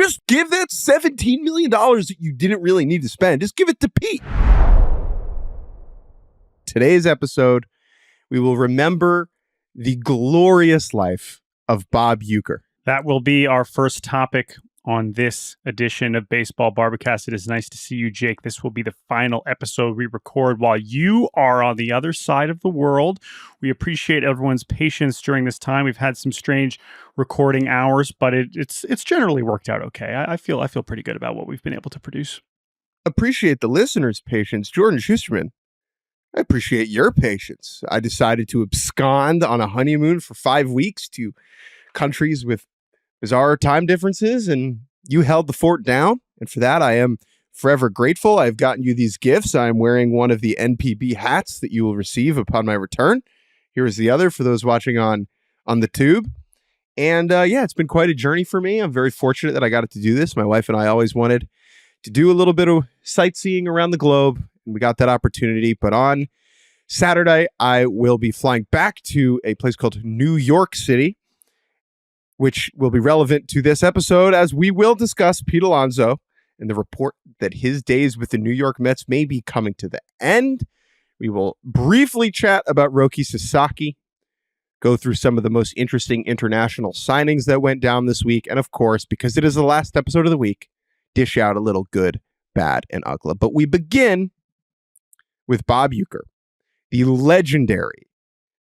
Just give that $17 million that you didn't really need to spend. Just give it to Pete. Today's episode, we will remember the glorious life of Bob Uecker. That will be our first topic on this edition of Baseball Barbacast. It is nice to see you, Jake. This will be the final episode we record while you are on the other side of the world. We appreciate everyone's patience during this time. We've had some strange recording hours, but it's generally worked out okay. I feel pretty good about what we've been able to produce. Appreciate the listeners' patience. Jordan Shusterman, I appreciate your patience. I decided to abscond on a honeymoon for 5 weeks to countries with bizarre time differences, and you held the fort down. And for that, I am forever grateful. I've gotten you these gifts. I'm wearing one of the NPB hats that you will receive upon my return. Here is the other for those watching on the tube. And it's been quite a journey for me. I'm very fortunate that I got to do this. My wife and I always wanted to do a little bit of sightseeing around the globe, and we got that opportunity. But on Saturday, I will be flying back to a place called New York City, which will be relevant to this episode as we will discuss Pete Alonso and the report that his days with the New York Mets may be coming to the end. We will briefly chat about Roki Sasaki, go through some of the most interesting international signings that went down this week, and of course, because it is the last episode of the week, dish out a little good, bad, and ugly. But we begin with Bob Uecker, the legendary,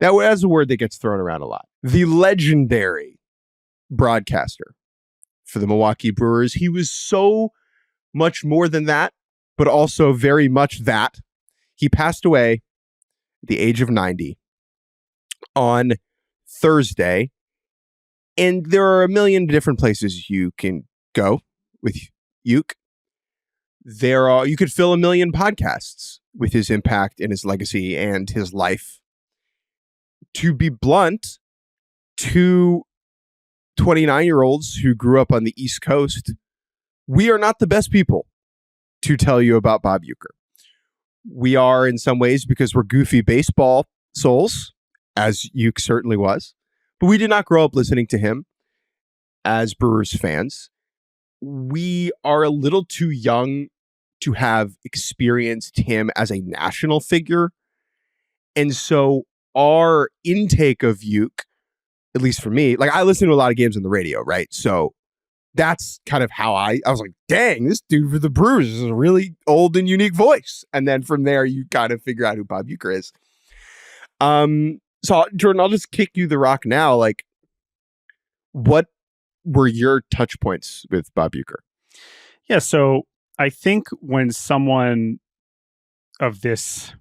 that's a word that gets thrown around a lot, the legendary broadcaster for the Milwaukee Brewers. He was so much more than that, but also very much that. He passed away at the age of 90 on Thursday, and there are a million different places you can go with Ueck. You could fill a million podcasts with his impact and his legacy and his life. To be blunt, to 29-year-olds who grew up on the East Coast, we are not the best people to tell you about Bob Uecker. We are in some ways because we're goofy baseball souls, as Ueck certainly was, but we did not grow up listening to him as Brewers fans. We are a little too young to have experienced him as a national figure. And so our intake of Ueck, at least for me, like I listen to a lot of games on the radio, right? So that's kind of how I was like, dang, this dude for the Brewers is a really old and unique voice. And then from there, you kind of figure out who Bob Uecker is. So Jordan, I'll just kick you the rock now. Like, what were your touch points with Bob Uecker? Yeah, so I think when someone of this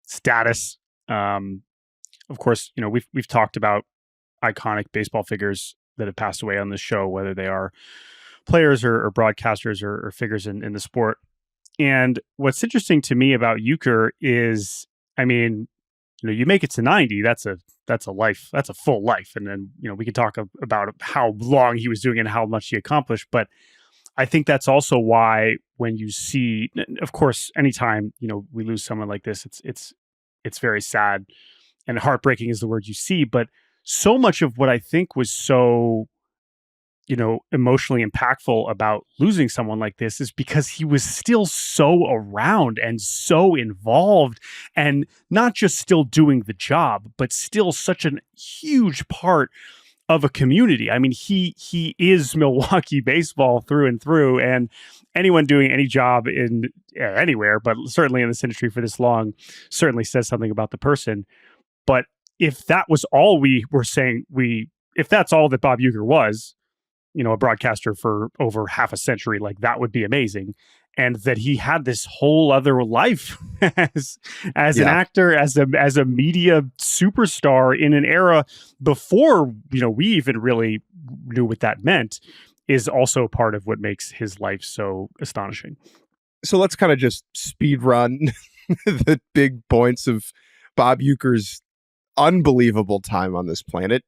status, of course, we've talked about iconic baseball figures that have passed away on this show, whether they are players or broadcasters or figures in the sport. And what's interesting to me about Uecker is, you make it to 90, that's a life, that's a full life. And then, we can talk about how long he was doing it and how much he accomplished. But I think that's also why when you see, of course, anytime, we lose someone like this, it's very sad and heartbreaking is the word you see. But so much of what I think was so, emotionally impactful about losing someone like this is because he was still so around and so involved and not just still doing the job, but still such a huge part of a community. I mean, he is Milwaukee baseball through and through, and anyone doing any job in anywhere, but certainly in this industry for this long, certainly says something about the person. But if that was all we were saying, if that's all that Bob Uecker was, a broadcaster for over half a century, like that would be amazing. And that he had this whole other life as an actor, as a media superstar in an era before, we even really knew what that meant, is also part of what makes his life so astonishing. So let's kind of just speed run the big points of Bob Uecker's unbelievable time on this planet,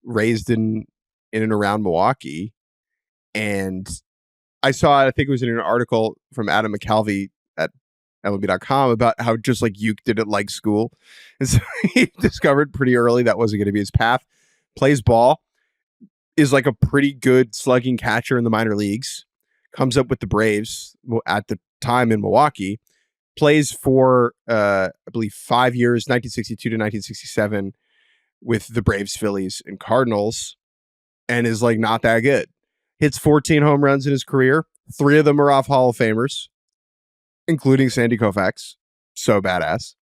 raised in and around Milwaukee. And I think it was in an article from Adam McCalvey at MLB.com about how just like Ueck didn't like school. And so he discovered pretty early that wasn't going to be his path. Plays ball. is like a pretty good slugging catcher in the minor leagues, comes up with the Braves at the time in Milwaukee, plays for, I believe, 5 years, 1962 to 1967, with the Braves, Phillies, and Cardinals, and is like not that good. Hits 14 home runs in his career. 3 of them are off Hall of Famers, including Sandy Koufax. So badass.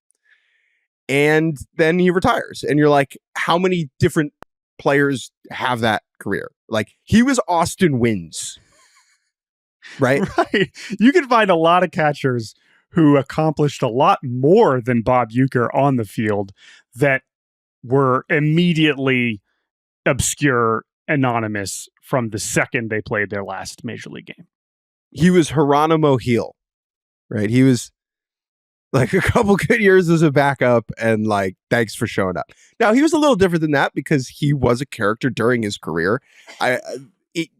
And then he retires. And you're like, how many different players have that career? Like, he was Austin Wins. Right? Right. You can find a lot of catchers who accomplished a lot more than Bob Uecker on the field that were immediately obscure, anonymous from the second they played their last major league game. He was Geronimo Heel, right? He was like a couple good years as a backup, and like, thanks for showing up. Now, he was a little different than that because he was a character during his career.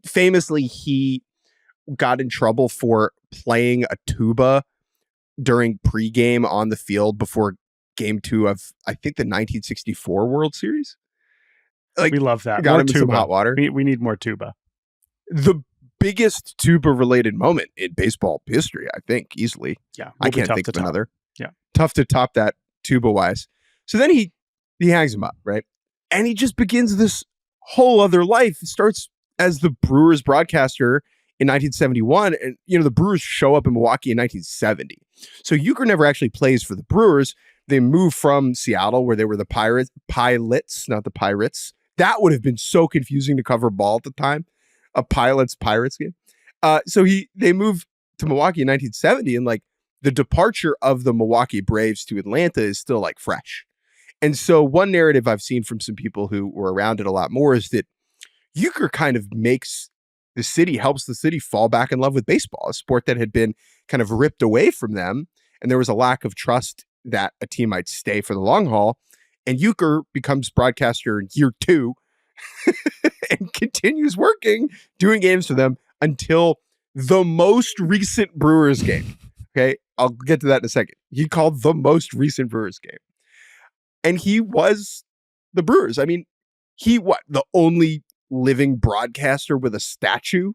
Famously, he got in trouble for playing a tuba during pregame on the field before Game 2 of, I think, the 1964 World Series. Like, we love that. Got more him tuba. in some hot water. We need more tuba. The biggest tuba-related moment in baseball history, I think, easily. Yeah, I can't think of another. Yeah, tough to top that tuba-wise. So then he hangs him up, right? And he just begins this whole other life. He starts as the Brewers broadcaster in 1971, and the Brewers show up in Milwaukee in 1970. So Uecker never actually plays for the Brewers. They move from Seattle, where they were the Pilots, not the Pirates. That would have been so confusing to cover ball at the time, a Pilots-Pirates game. So they move to Milwaukee in 1970, and like, the departure of the Milwaukee Braves to Atlanta is still like fresh. And so one narrative I've seen from some people who were around it a lot more is that Uecker kind of helps the city fall back in love with baseball, a sport that had been kind of ripped away from them. And there was a lack of trust that a team might stay for the long haul. And Uecker becomes broadcaster in year 2 and continues working, doing games for them until the most recent Brewers game. Okay, I'll get to that in a second. He called the most recent Brewers game. And he was the Brewers. I mean, the only living broadcaster with a statue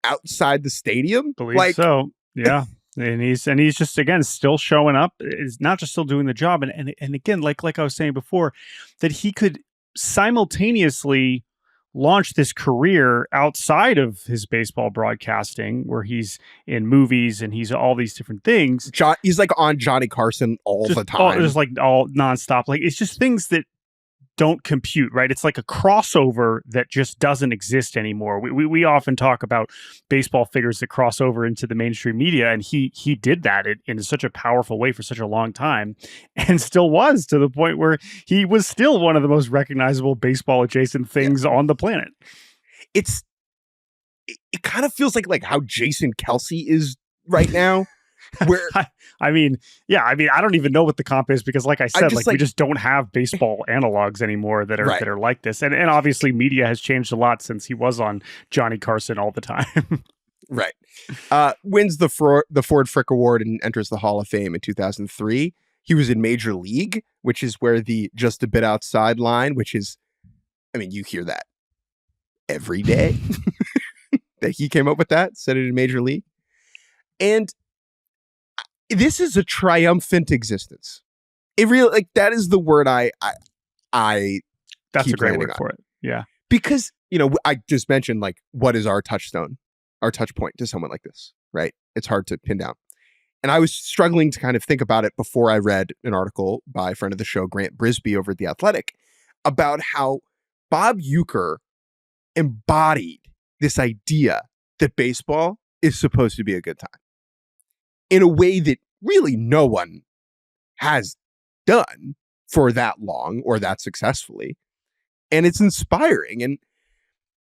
outside the stadium? Believe so. Yeah. And he's just, again, still showing up. It's not just still doing the job. And again, like I was saying before, that he could simultaneously launch this career outside of his baseball broadcasting, where he's in movies and he's all these different things. He's like on Johnny Carson all the time. Just like all nonstop. Like, it's just things that don't compute, right? It's like a crossover that just doesn't exist anymore. We often talk about baseball figures that cross over into the mainstream media, and he did that in such a powerful way for such a long time, and still was, to the point where he was still one of the most recognizable baseball adjacent things on the planet. It kind of feels like how Jason Kelce is right now. Where I mean, I don't even know what the comp is, because like I said, we just don't have baseball analogs anymore that are like this. And obviously media has changed a lot since he was on Johnny Carson all the time. Right. Wins the Ford Frick Award and enters the Hall of Fame in 2003. He was in Major League, which is where the just a bit outside line, which is, I mean, you hear that every day that he came up with that, said it in Major League. And this is a triumphant existence. It really, that is the word I that's keep a great word on. for it. Yeah. Because, I just mentioned, what is our touchstone, our touch point to someone like this, right? It's hard to pin down. And I was struggling to kind of think about it before I read an article by a friend of the show, Grant Brisbee, over at The Athletic, about how Bob Uecker embodied this idea that baseball is supposed to be a good time in a way that really no one has done for that long or that successfully. And it's inspiring. And,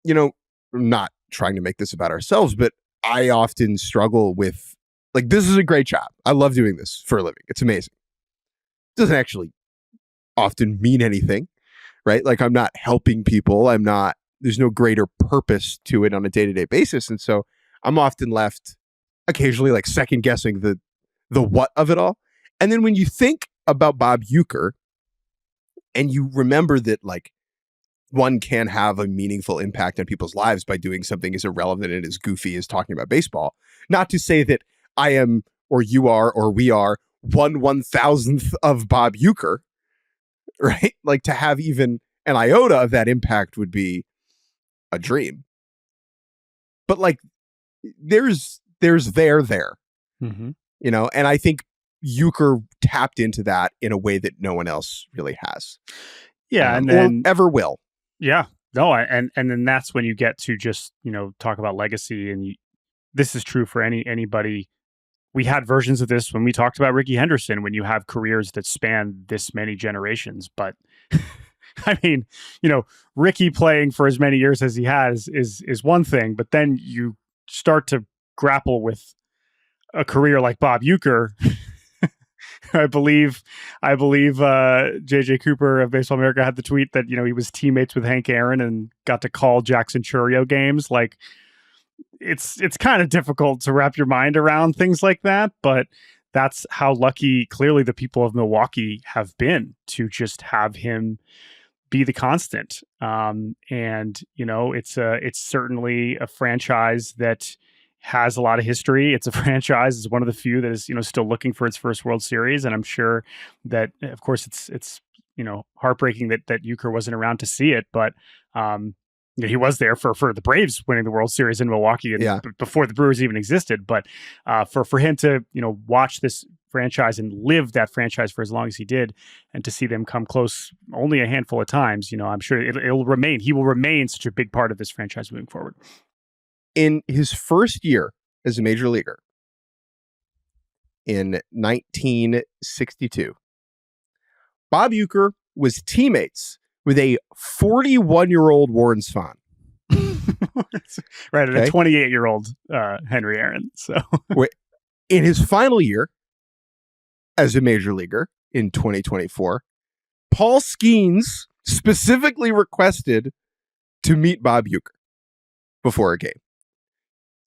I'm not trying to make this about ourselves, but I often struggle with, this is a great job. I love doing this for a living. It's amazing. It doesn't actually often mean anything, right? I'm not helping people. There's no greater purpose to it on a day-to-day basis. And so I'm often left occasionally second guessing the what of it all. And then when you think about Bob Uecker and you remember that one can have a meaningful impact on people's lives by doing something as irrelevant and as goofy as talking about baseball. Not to say that I am, or you are, or we are 1/1000th of Bob Uecker, right? Like, to have even an iota of that impact would be a dream. But like, there's there. Mm-hmm. You know, and I think Uecker tapped into that in a way that no one else really has. Yeah, and then or ever will. Yeah, no, and then that's when you get to just talk about legacy, and this is true for anybody. We had versions of this when we talked about Ricky Henderson, when you have careers that span this many generations. But I mean, Ricky playing for as many years as he has is one thing, but then you start to grapple with a career like Bob Uecker. I believe JJ Cooper of Baseball America had the tweet that he was teammates with Hank Aaron and got to call Jackson Churio games. Like, it's kind of difficult to wrap your mind around things like that, but that's how lucky clearly the people of Milwaukee have been to just have him be the constant. And it's certainly a franchise that has a lot of history. It's a franchise. It's one of the few that is, still looking for its first World Series. And I'm sure that, of course, it's heartbreaking that Uecker wasn't around to see it, but he was there for the Braves winning the World Series in Milwaukee and before the Brewers even existed. But for him to, watch this franchise and live that franchise for as long as he did, and to see them come close only a handful of times, I'm sure it'll remain. He will remain such a big part of this franchise moving forward. In his first year as a major leaguer in 1962, Bob Uecker was teammates with a 41-year-old Warren Spahn. Right, and a 28-year-old Henry Aaron. So in his final year as a major leaguer in 2024, Paul Skeens specifically requested to meet Bob Uecker before a game.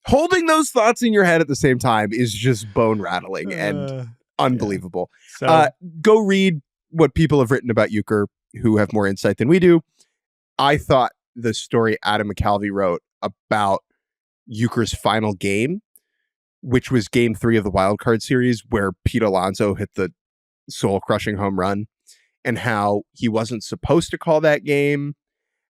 Holding those thoughts in your head at the same time is just bone rattling and unbelievable. Yeah. So, go read what people have written about Uecker who have more insight than we do. I thought the story Adam McCalvey wrote about Uecker's final game, which was game 3 of the wild card series, where Pete Alonso hit the soul-crushing home run, and how he wasn't supposed to call that game,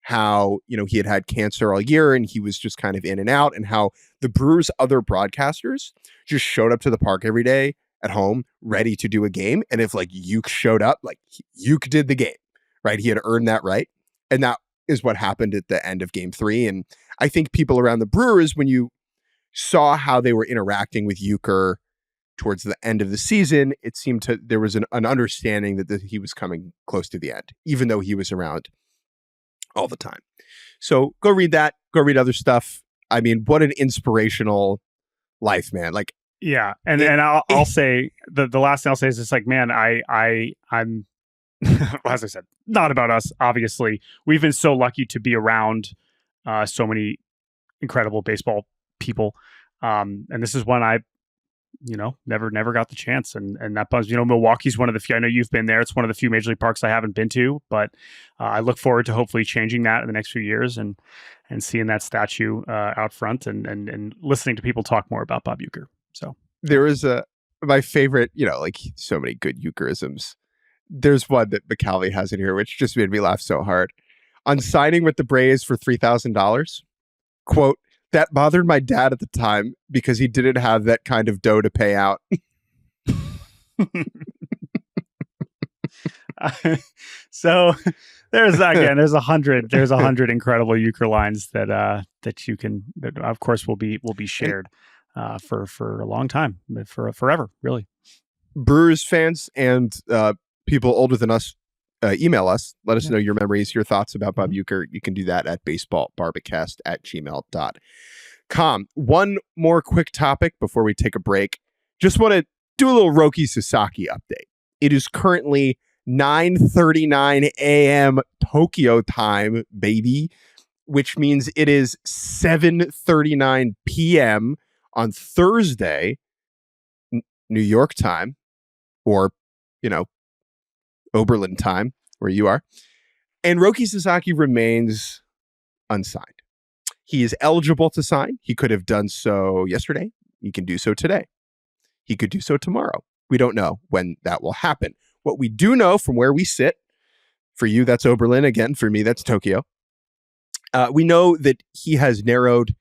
how, he had cancer all year and he was just kind of in and out, and how the Brewers' other broadcasters just showed up to the park every day at home ready to do a game. And if like Uecker showed up, like Uecker did the game, right? He had earned that right. And that is what happened at the end of game 3. And I think people around the Brewers, when you saw how they were interacting with Uecker towards the end of the season, it seemed there was an understanding that he was coming close to the end, even though he was around all the time. So go read that. Go read other stuff. I mean, what an inspirational life, man. Like, yeah. And I'll say the last thing I'll say is it's like, man, I'm as I said, not about us. Obviously, we've been so lucky to be around so many incredible baseball people. And this is one I never got the chance. And that bums, Milwaukee's one of the few, I know you've been there. It's one of the few major league parks I haven't been to, but I look forward to hopefully changing that in the next few years and seeing that statue out front and listening to people talk more about Bob Uecker. So there is my favorite, like so many good Ueckerisms. There's one that McCalvey has in here, which just made me laugh so hard. On signing with the Braves for $3,000, quote, "That bothered my dad at the time because he didn't have that kind of dough to pay out." So there's 100 incredible Uecker lines that you can, that of course will be shared for a long time, for forever, really. Brewers fans and people older than us, email us. Let us know your memories, your thoughts about Bob Uecker. You can do that at baseballbarbacast@gmail.com. One more quick topic before we take a break. Just want to do a little Roki Sasaki update. It is currently 9:39 a.m. Tokyo time, baby, which means it is 7:39 p.m. on Thursday, New York time, or, Oberlin time, where you are. And Roki Sasaki remains unsigned. He is eligible to sign. He could have done so yesterday. He can do so today. He could do so tomorrow. We don't know when that will happen. What we do know from where we sit, for you, that's Oberlin. Again, for me, that's Tokyo. We know that he has narrowed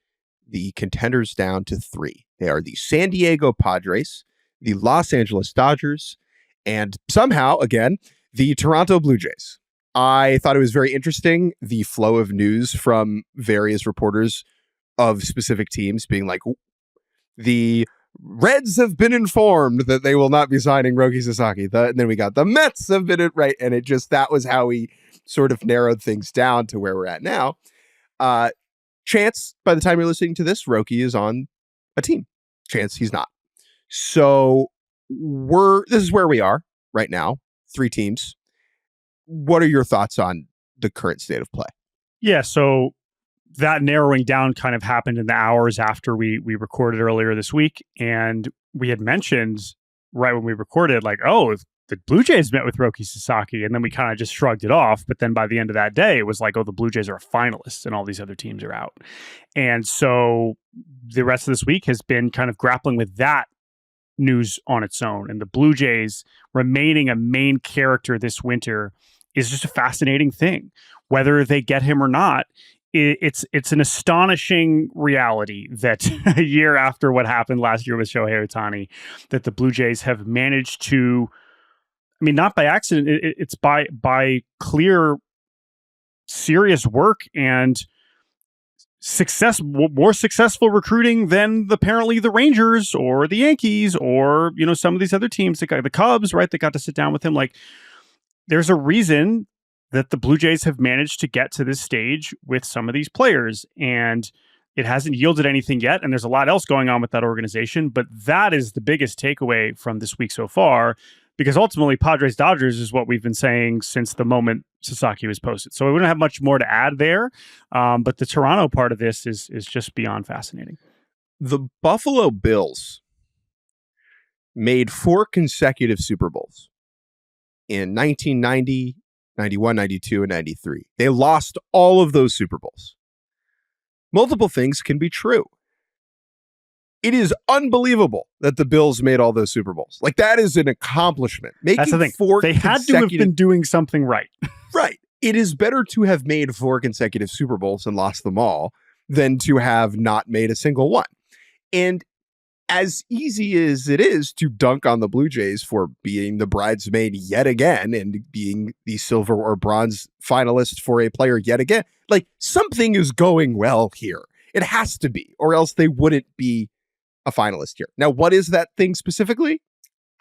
the contenders down to 3. They are the San Diego Padres, the Los Angeles Dodgers, and somehow, again, the Toronto Blue Jays. I thought it was very interesting, the flow of news from various reporters of specific teams being like, the Reds have been informed that they will not be signing Roki Sasaki. And then we got the Mets have been right. And that was how we sort of narrowed things down to where we're at now. Chance, by the time you're listening to this, Roki is on a team. Chance, he's not. So this is where we are right now. 3 teams. What are your thoughts on the current state of play? Yeah, so that narrowing down kind of happened in the hours after we recorded earlier this week. And we had mentioned right when we recorded, like, oh, the Blue Jays met with Roki Sasaki. And then we kind of just shrugged it off. But then by the end of that day, it was like, oh, the Blue Jays are a finalist and all these other teams are out. And so the rest of this week has been kind of grappling with that news on its own. And the Blue Jays remaining a main character this winter is just a fascinating thing. Whether they get him or not, it's an astonishing reality that a year after what happened last year with Shohei Ohtani, that the Blue Jays have managed to, I mean, not by accident, it's by clear, serious work and more successful recruiting than apparently the Rangers or the Yankees or, some of these other teams that got the Cubs, right? That got to sit down with him. Like, there's a reason that the Blue Jays have managed to get to this stage with some of these players, and it hasn't yielded anything yet. And there's a lot else going on with that organization, but that is the biggest takeaway from this week so far, because ultimately Padres Dodgers is what we've been saying since the moment Sasaki was posted. So we don't have much more to add there. But the Toronto part of this is just beyond fascinating. The Buffalo Bills made 4 consecutive Super Bowls in 1990, 91, 92, and 93. They lost all of those Super Bowls. Multiple things can be true. It is unbelievable that the Bills made all those Super Bowls. Like, that is an accomplishment. That's the thing. They had to have been doing something right. Right. It is better to have made 4 consecutive Super Bowls and lost them all than to have not made a single one. And as easy as it is to dunk on the Blue Jays for being the bridesmaid yet again and being the silver or bronze finalist for a player yet again, like, something is going well here. It has to be, or else they wouldn't be a finalist here. Now, what is that thing specifically?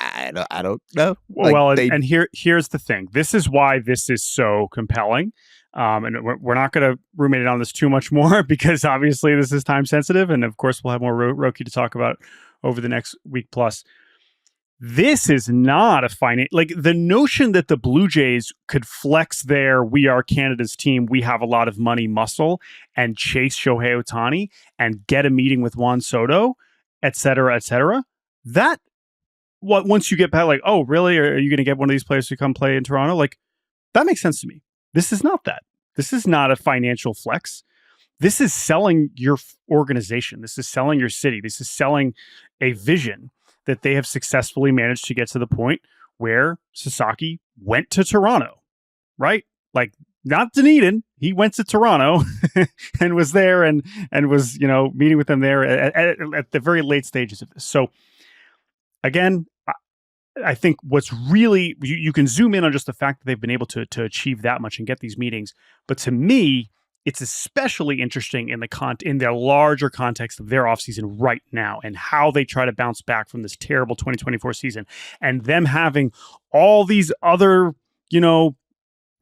I don't know. And here's the thing. This is why this is so compelling. And we're not going to ruminate on this too much more because obviously this is time sensitive. And of course, we'll have more Roki to talk about over the next week plus. This is not a like, the notion that the Blue Jays could flex their "we are Canada's team, we have a lot of money" muscle and chase Shohei Ohtani and get a meeting with Juan Soto, et cetera, that once you get back, like, oh, really? Are you going to get one of these players to come play in Toronto? Like, that makes sense to me. This is not that. This is not a financial flex. This is selling your organization. This is selling your city. This is selling a vision that they have successfully managed to get to the point where Sasaki went to Toronto, right? Like, not Dunedin. He went to Toronto and was there and was, meeting with them there at the very late stages of this. So again, I think what's really, you can zoom in on just the fact that they've been able to achieve that much and get these meetings. But to me, it's especially interesting in their larger context of their offseason right now and how they try to bounce back from this terrible 2024 season and them having all these other,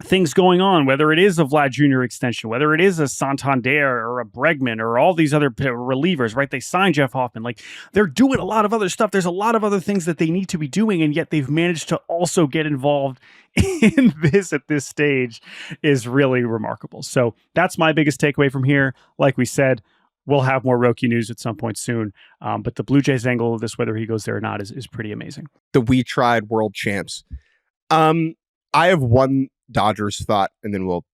things going on, whether it is a Vlad Jr. extension, whether it is a Santander or a Bregman or all these other relievers, right? They signed Jeff Hoffman. Like, they're doing a lot of other stuff. There's a lot of other things that they need to be doing, and yet they've managed to also get involved in this at this stage is really remarkable. So that's my biggest takeaway from here. Like we said, we'll have more Roki news at some point soon. But the Blue Jays angle of this, whether he goes there or not, is pretty amazing. The We Tried world champs. I have one Dodgers thought, and then we'll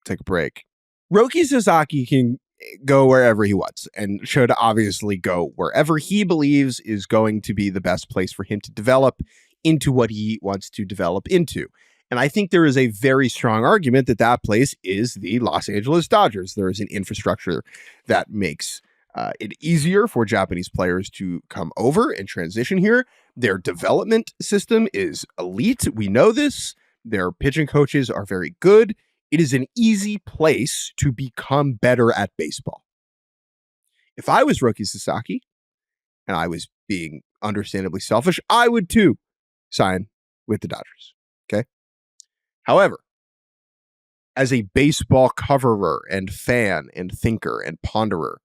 take a break. Roki Sasaki can go wherever he wants and should obviously go wherever he believes is going to be the best place for him to develop into what he wants to develop into. And I think there is a very strong argument that that place is the Los Angeles Dodgers. There is an infrastructure that makes it easier for Japanese players to come over and transition here. Their development system is elite. We know this. Their pitching coaches are very good. It is an easy place to become better at baseball. If I was Roki Sasaki and I was being understandably selfish, I would too sign with the Dodgers. Okay. However, as a baseball coverer and fan and thinker and ponderer,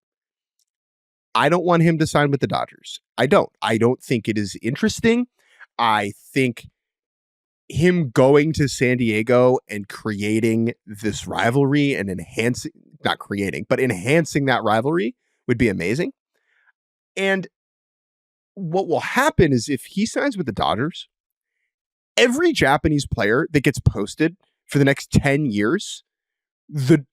I don't want him to sign with the Dodgers. I don't think it is interesting. I think him going to San Diego and creating this rivalry and enhancing that rivalry would be amazing. And what will happen is if he signs with the Dodgers, every Japanese player that gets posted for the next 10 years, the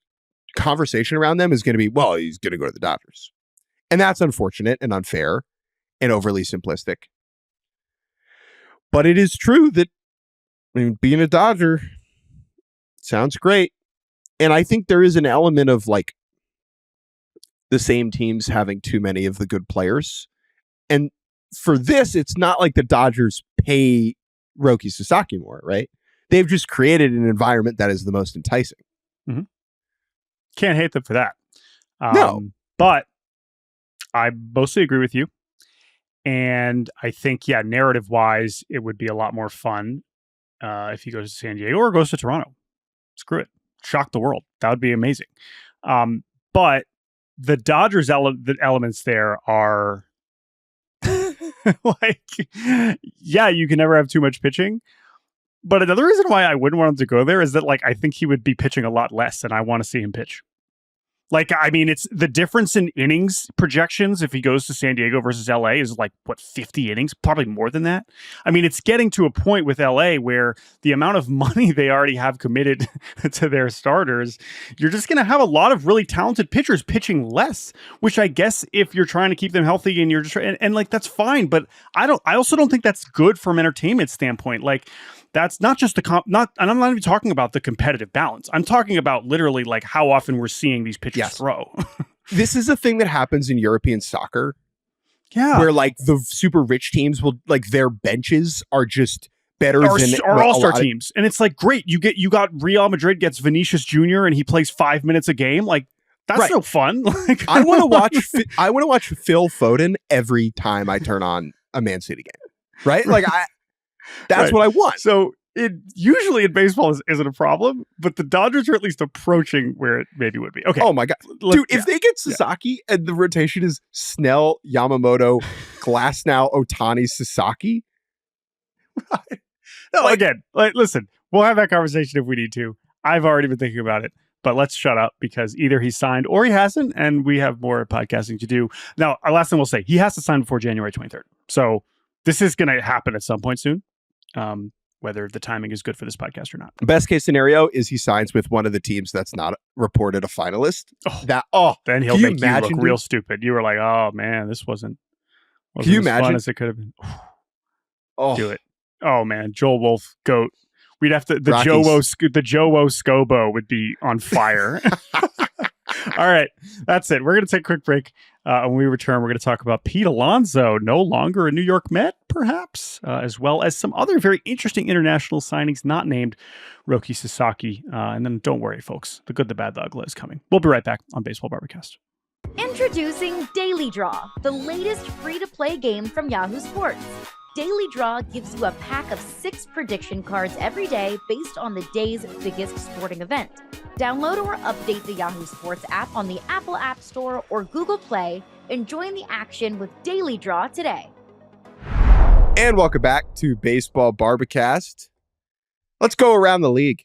conversation around them is going to be, well, he's going to go to the Dodgers. And that's unfortunate and unfair and overly simplistic. But it is true that being a Dodger sounds great. And I think there is an element of like the same teams having too many of the good players. And for this, it's not like the Dodgers pay Roki Sasaki more, right? They've just created an environment that is the most enticing. Mm-hmm. Can't hate them for that. No. But I mostly agree with you. And I think, narrative-wise, it would be a lot more fun if he goes to San Diego or goes to Toronto. Screw it. Shock the world. That would be amazing. But the Dodgers the elements there are like, you can never have too much pitching. But another reason why I wouldn't want him to go there is that, like, I think he would be pitching a lot less and I want to see him pitch. Like, I mean, it's the difference in innings projections if he goes to San Diego versus LA is like, 50 innings? Probably more than that. I mean, it's getting to a point with LA where the amount of money they already have committed to their starters, you're just going to have a lot of really talented pitchers pitching less, which I guess if you're trying to keep them healthy and you're just, and like, that's fine. But I also don't think that's good from an entertainment standpoint. Like, that's not just and I'm not even talking about the competitive balance. I'm talking about literally like how often we're seeing these pitchers throw. This is a thing that happens in European soccer. Yeah. Where like the super rich teams will like their benches are just better than all-star teams. And it's like, great. You got Real Madrid gets Vinicius Jr. and he plays 5 minutes a game. Like, that's no fun. Like, I want to watch Phil Foden every time I turn on a Man City game. Right? Like that's what I want. So it usually in baseball isn't a problem, but the Dodgers are at least approaching where it maybe would be. Okay. Oh my God. Dude, if they get Sasaki and the rotation is Snell, Yamamoto, Glasnow, Ohtani, Sasaki. No, again, listen, we'll have that conversation if we need to. I've already been thinking about it, but let's shut up because either he signed or he hasn't, and we have more podcasting to do. Now, our last thing we'll say, he has to sign before January 23rd. So this is going to happen at some point soon. Whether the timing is good for this podcast or not. Best case scenario is he signs with one of the teams that's not reported a finalist. Then he'll make you look real stupid. You were like, oh man, this wasn't can you as imagine? Fun as it could have been. Do it. Oh man, Joel Wolf, GOAT. We'd have to the Joe Scobo would be on fire. All right, that's it. We're going to take a quick break. When we return, we're going to talk about Pete Alonso, no longer a New York Met, perhaps, as well as some other very interesting international signings not named Roki Sasaki. And then don't worry, folks. The Good, the Bad, the Uggla is coming. We'll be right back on Baseball Barbacast. Introducing Daily Draw, the latest free-to-play game from Yahoo Sports. Daily Draw gives you a pack of 6 prediction cards every day based on the day's biggest sporting event. Download or update the Yahoo Sports app on the Apple App Store or Google Play and join the action with Daily Draw today. And welcome back to Baseball Barbacast. Let's go around the league.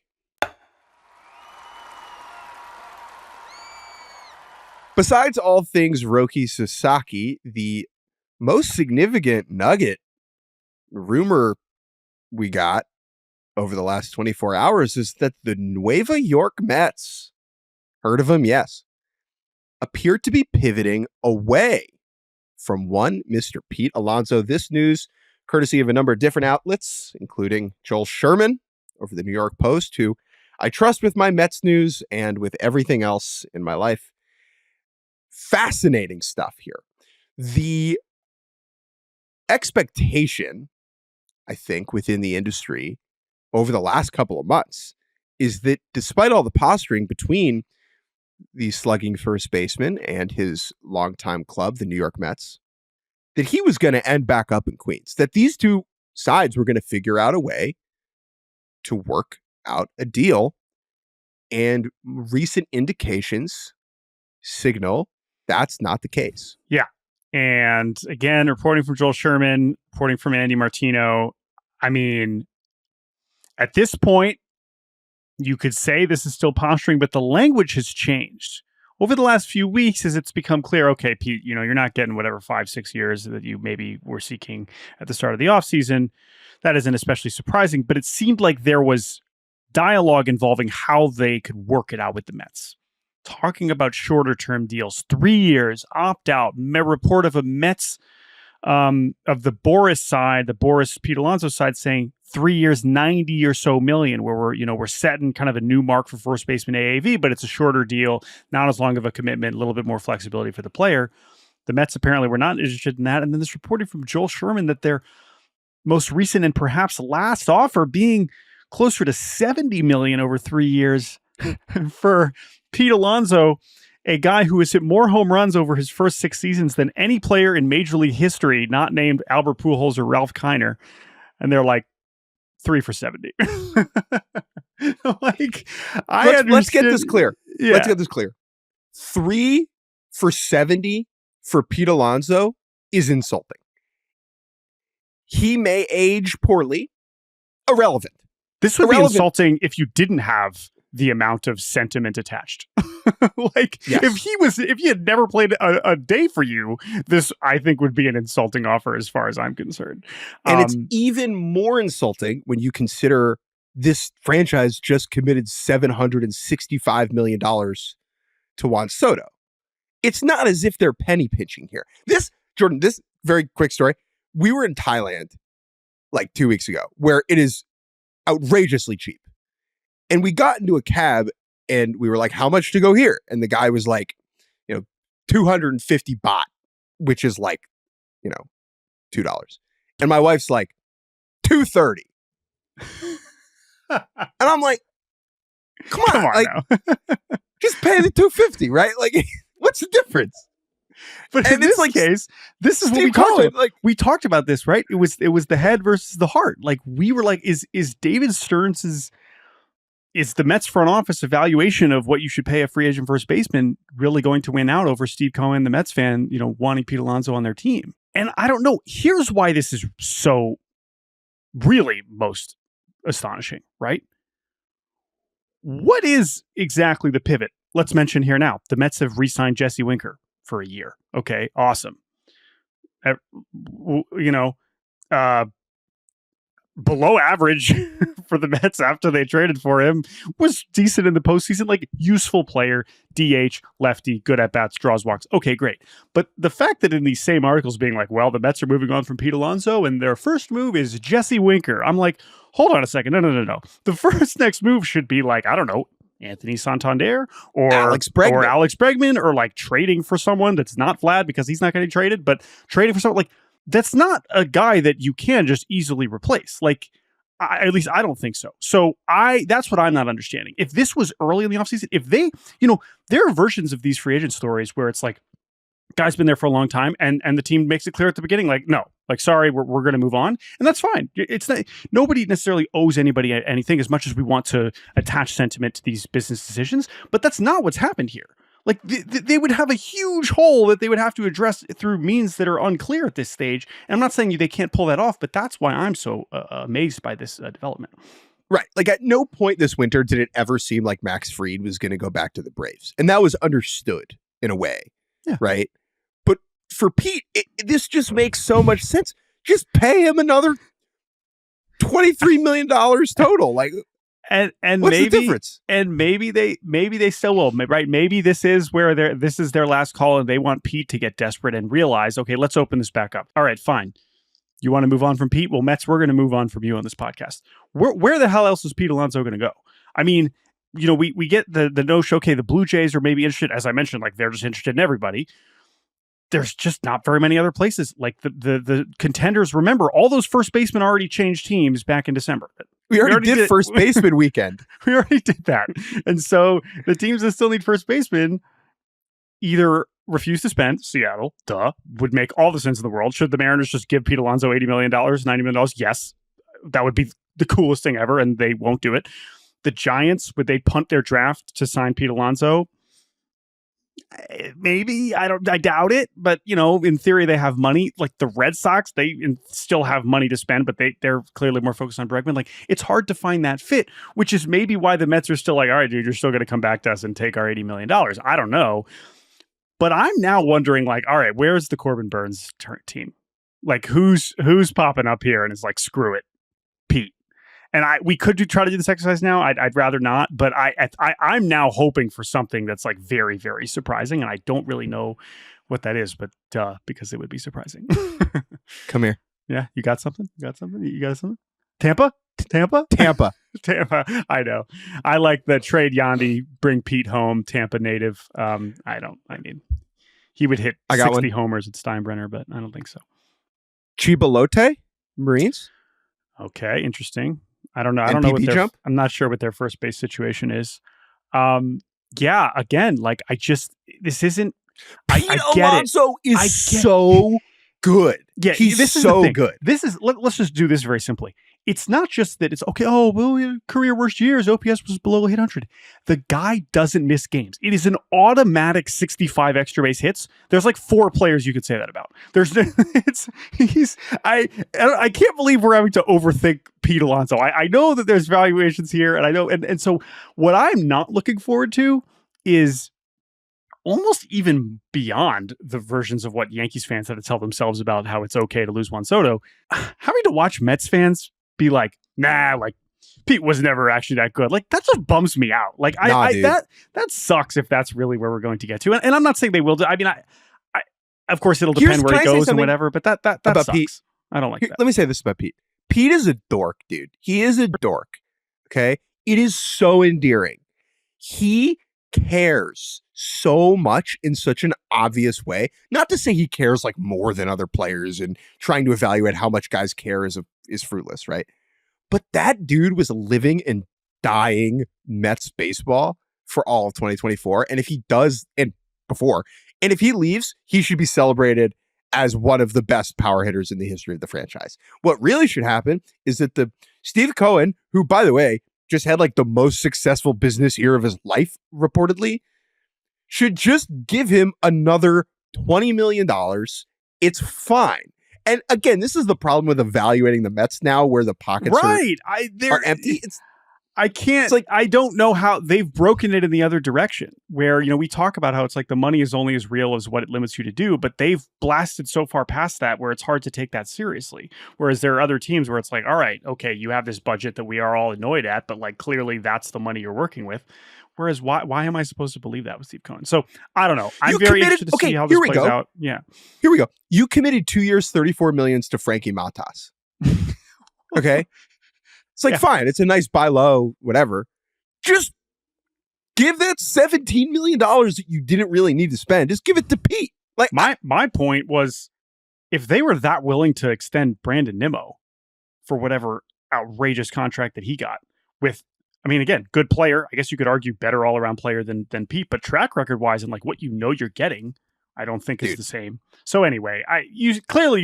Besides all things Roki Sasaki, the most significant nugget rumor we got over the last 24 hours is that the Nueva York Mets heard of him, yes, appeared to be pivoting away from one Mr. Pete Alonso. This news, courtesy of a number of different outlets, including Joel Sherman over the New York Post, who I trust with my Mets news and with everything else in my life. Fascinating stuff here. The expectation, I think, within the industry over the last couple of months is that despite all the posturing between the slugging first baseman and his longtime club, the New York Mets, that he was going to end back up in Queens, that these two sides were going to figure out a way to work out a deal. And recent indications signal that's not the case. Yeah. And again, reporting from Joel Sherman, reporting from Andy Martino. I mean, at this point, you could say this is still posturing, but the language has changed over the last few weeks as it's become clear, okay, Pete, you're not getting whatever 5-6 years that you maybe were seeking at the start of the offseason. That isn't especially surprising, but it seemed like there was dialogue involving how they could work it out with the Mets. Talking about shorter term deals, 3 years, opt out, report of a Mets of the Boris side, the Boris Pete Alonso side saying 3 years, 90 or so million, where we're setting kind of a new mark for first baseman AAV, but it's a shorter deal, not as long of a commitment, a little bit more flexibility for the player. The Mets apparently were not interested in that. And then this reporting from Joel Sherman that their most recent and perhaps last offer being closer to 70 million over 3 years for Pete Alonso, a guy who has hit more home runs over his first 6 seasons than any player in Major League history, not named Albert Pujols or Ralph Kiner. And they're like, 3 for 70. Let's get this clear. Yeah. Let's get this clear. 3 for 70 for Pete Alonso is insulting. He may age poorly. Irrelevant. This would be insulting if you didn't have the amount of sentiment attached. Yes. if he had never played a day for you, this I think would be an insulting offer as far as I'm concerned. And it's even more insulting when you consider this franchise just committed $765 million to Juan Soto. It's not as if they're penny pinching here. This very quick story. We were in Thailand like 2 weeks ago where it is outrageously cheap. And we got into a cab and we were like, how much to go here? And the guy was like, 250 baht, which is like, $2. And my wife's like, 230. And I'm like, come on like, now. Just pay the 250, right? Like, what's the difference? But in this case, this is what we talked about. Like, we talked about this, right? It was the head versus the heart. Like, we were like, is David Stearns' is the Mets front office evaluation of what you should pay a free agent first baseman really going to win out over Steve Cohen, the Mets fan, wanting Pete Alonso on their team? And I don't know. Here's why this is so really most astonishing, right? What is exactly the pivot? Let's mention here now. The Mets have re-signed Jesse Winker for a year. Okay, awesome. Below average for the Mets after they traded for him, was decent in the postseason, like useful player, DH, lefty, good at bats, draws walks. Okay, great. But the fact that in these same articles being like, well, the Mets are moving on from Pete Alonso and their first move is Jesse Winker. I'm like, hold on a second. No. The next move should be like, I don't know, Anthony Santander or Alex Bregman or like trading for someone that's not Vlad because he's not getting traded, but trading for someone like, that's not a guy that you can just easily replace. Like, at least I don't think so. So that's what I'm not understanding. If this was early in the offseason, if they, there are versions of these free agent stories where it's like, guy's been there for a long time and the team makes it clear at the beginning, like, no, like, sorry, we're going to move on. And that's fine. It's not, nobody necessarily owes anybody anything as much as we want to attach sentiment to these business decisions, but that's not what's happened here. Like, they would have a huge hole that they would have to address through means that are unclear at this stage. And I'm not saying they can't pull that off, but that's why I'm so amazed by this development. Right. Like, at no point this winter did it ever seem like Max Fried was going to go back to the Braves. And that was understood in a way. Yeah. Right. But for Pete, this just makes so much sense. Just pay him another $23 million total. Like, And What's maybe the difference? And maybe they still will, right? Maybe this is their last call, and they want Pete to get desperate and realize, okay, let's open this back up. All right, fine. You want to move on from Pete? Well, Mets, we're going to move on from you on this podcast. Where the hell else is Pete Alonso going to go? I mean, we get the no-show. Okay, the Blue Jays are maybe interested. As I mentioned, like they're just interested in everybody. There's just not very many other places. Like the contenders, remember, all those first basemen already changed teams back in December. We already did first baseman weekend. We already did that. And so the teams that still need first baseman either refuse to spend. Seattle, would make all the sense in the world. Should the Mariners just give Pete Alonso $80 million, $90 million? Yes. That would be the coolest thing ever, and they won't do it. The Giants, would they punt their draft to sign Pete Alonso? Maybe. I doubt it, but in theory they have money. Like the Red Sox, they still have money to spend, but they're clearly more focused on Bregman. Like it's hard to find that fit, which is maybe why the Mets are still like, all right, dude, you're still going to come back to us and take our $80 million. I don't know, but I'm now wondering, like, all right, where's the Corbin Burns team? Like who's popping up here and is like, screw it, Pete. And we could try to do this exercise now. I'd rather not, but I'm now hoping for something that's like very, very surprising, and I don't really know what that is, but because it would be surprising. Come here. Yeah, you got something? You got something? Tampa. I know. I like the trade Yandy, bring Pete home, Tampa native. He would hit 60 homers at Steinbrenner, but I don't think so. Chibalote, Marines. Okay, interesting. I don't know. I'm not sure what their first base situation is. Yeah, again, like this isn't. Pete Alonso is so good. Yeah, he's this is so good. This is let's just do this very simply. It's not just that it's okay. Oh, well, career worst years, OPS was below 800. The guy doesn't miss games. It is an automatic 65 extra base hits. There's like 4 players you could say that about. I can't believe we're having to overthink Pete Alonso. I know that there's valuations here, and I know, and so what I'm not looking forward to is almost even beyond the versions of what Yankees fans had to tell themselves about how it's okay to lose Juan Soto, having to watch Mets fans be like, nah, like Pete was never actually that good. Like that just bums me out. Like that sucks if that's really where we're going to get to. And I'm not saying they will do. I mean, I of course it'll depend where he goes and whatever, but that sucks. Pete, I don't like that. Let me say this about Pete. Pete is a dork, dude. He is a dork. Okay. It is so endearing. He cares so much in such an obvious way. Not to say he cares like more than other players, and trying to evaluate how much guys care is fruitless, right? But that dude was living and dying Mets baseball for all of 2024. And if he does, and if he leaves, he should be celebrated as one of the best power hitters in the history of the franchise. What really should happen is that the Steve Cohen, who, by the way, just had like the most successful business year of his life, reportedly, should just give him another $20 million. It's fine. And again, this is the problem with evaluating the Mets now, where the pockets are empty. I can't. It's like, I don't know how they've broken it in the other direction, where, we talk about how it's like the money is only as real as what it limits you to do, but they've blasted so far past that where it's hard to take that seriously. Whereas there are other teams where it's like, all right, okay, you have this budget that we are all annoyed at, but like clearly that's the money you're working with. Whereas why am I supposed to believe that with Steve Cohen? So I don't know. I'm very interested to see how this plays out. Yeah. Here we go. You committed 2 years, $34 million to Frankie Montas. Okay. It's like, fine. It's a nice buy low, whatever. Just give that $17 million that you didn't really need to spend. Just give it to Pete. Like my point was, if they were that willing to extend Brandon Nimmo for whatever outrageous contract that he got with, I mean, again, good player. I guess you could argue better all around player than Pete, but track record wise and like what you're getting, I don't think is the same. So anyway, you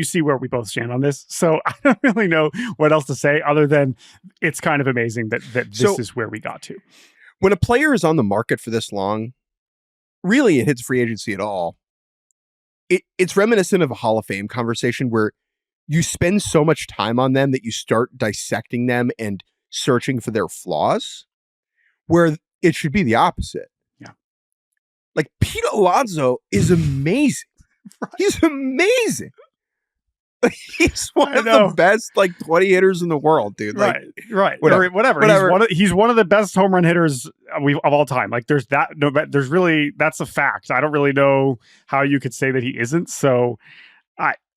see where we both stand on this. So I don't really know what else to say other than it's kind of amazing that this is where we got to. When a player is on the market for this long, really it hits free agency at all. It's reminiscent of a Hall of Fame conversation where you spend so much time on them that you start dissecting them and searching for their flaws, where it should be the opposite. Yeah. Like Pete Alonso is amazing. Right. He's amazing. He's one of the best 20 hitters in the world, dude. Right. Whatever. He's one of the best home run hitters of all time. There's that. No, but there's really, that's a fact. I don't really know how you could say that he isn't. So,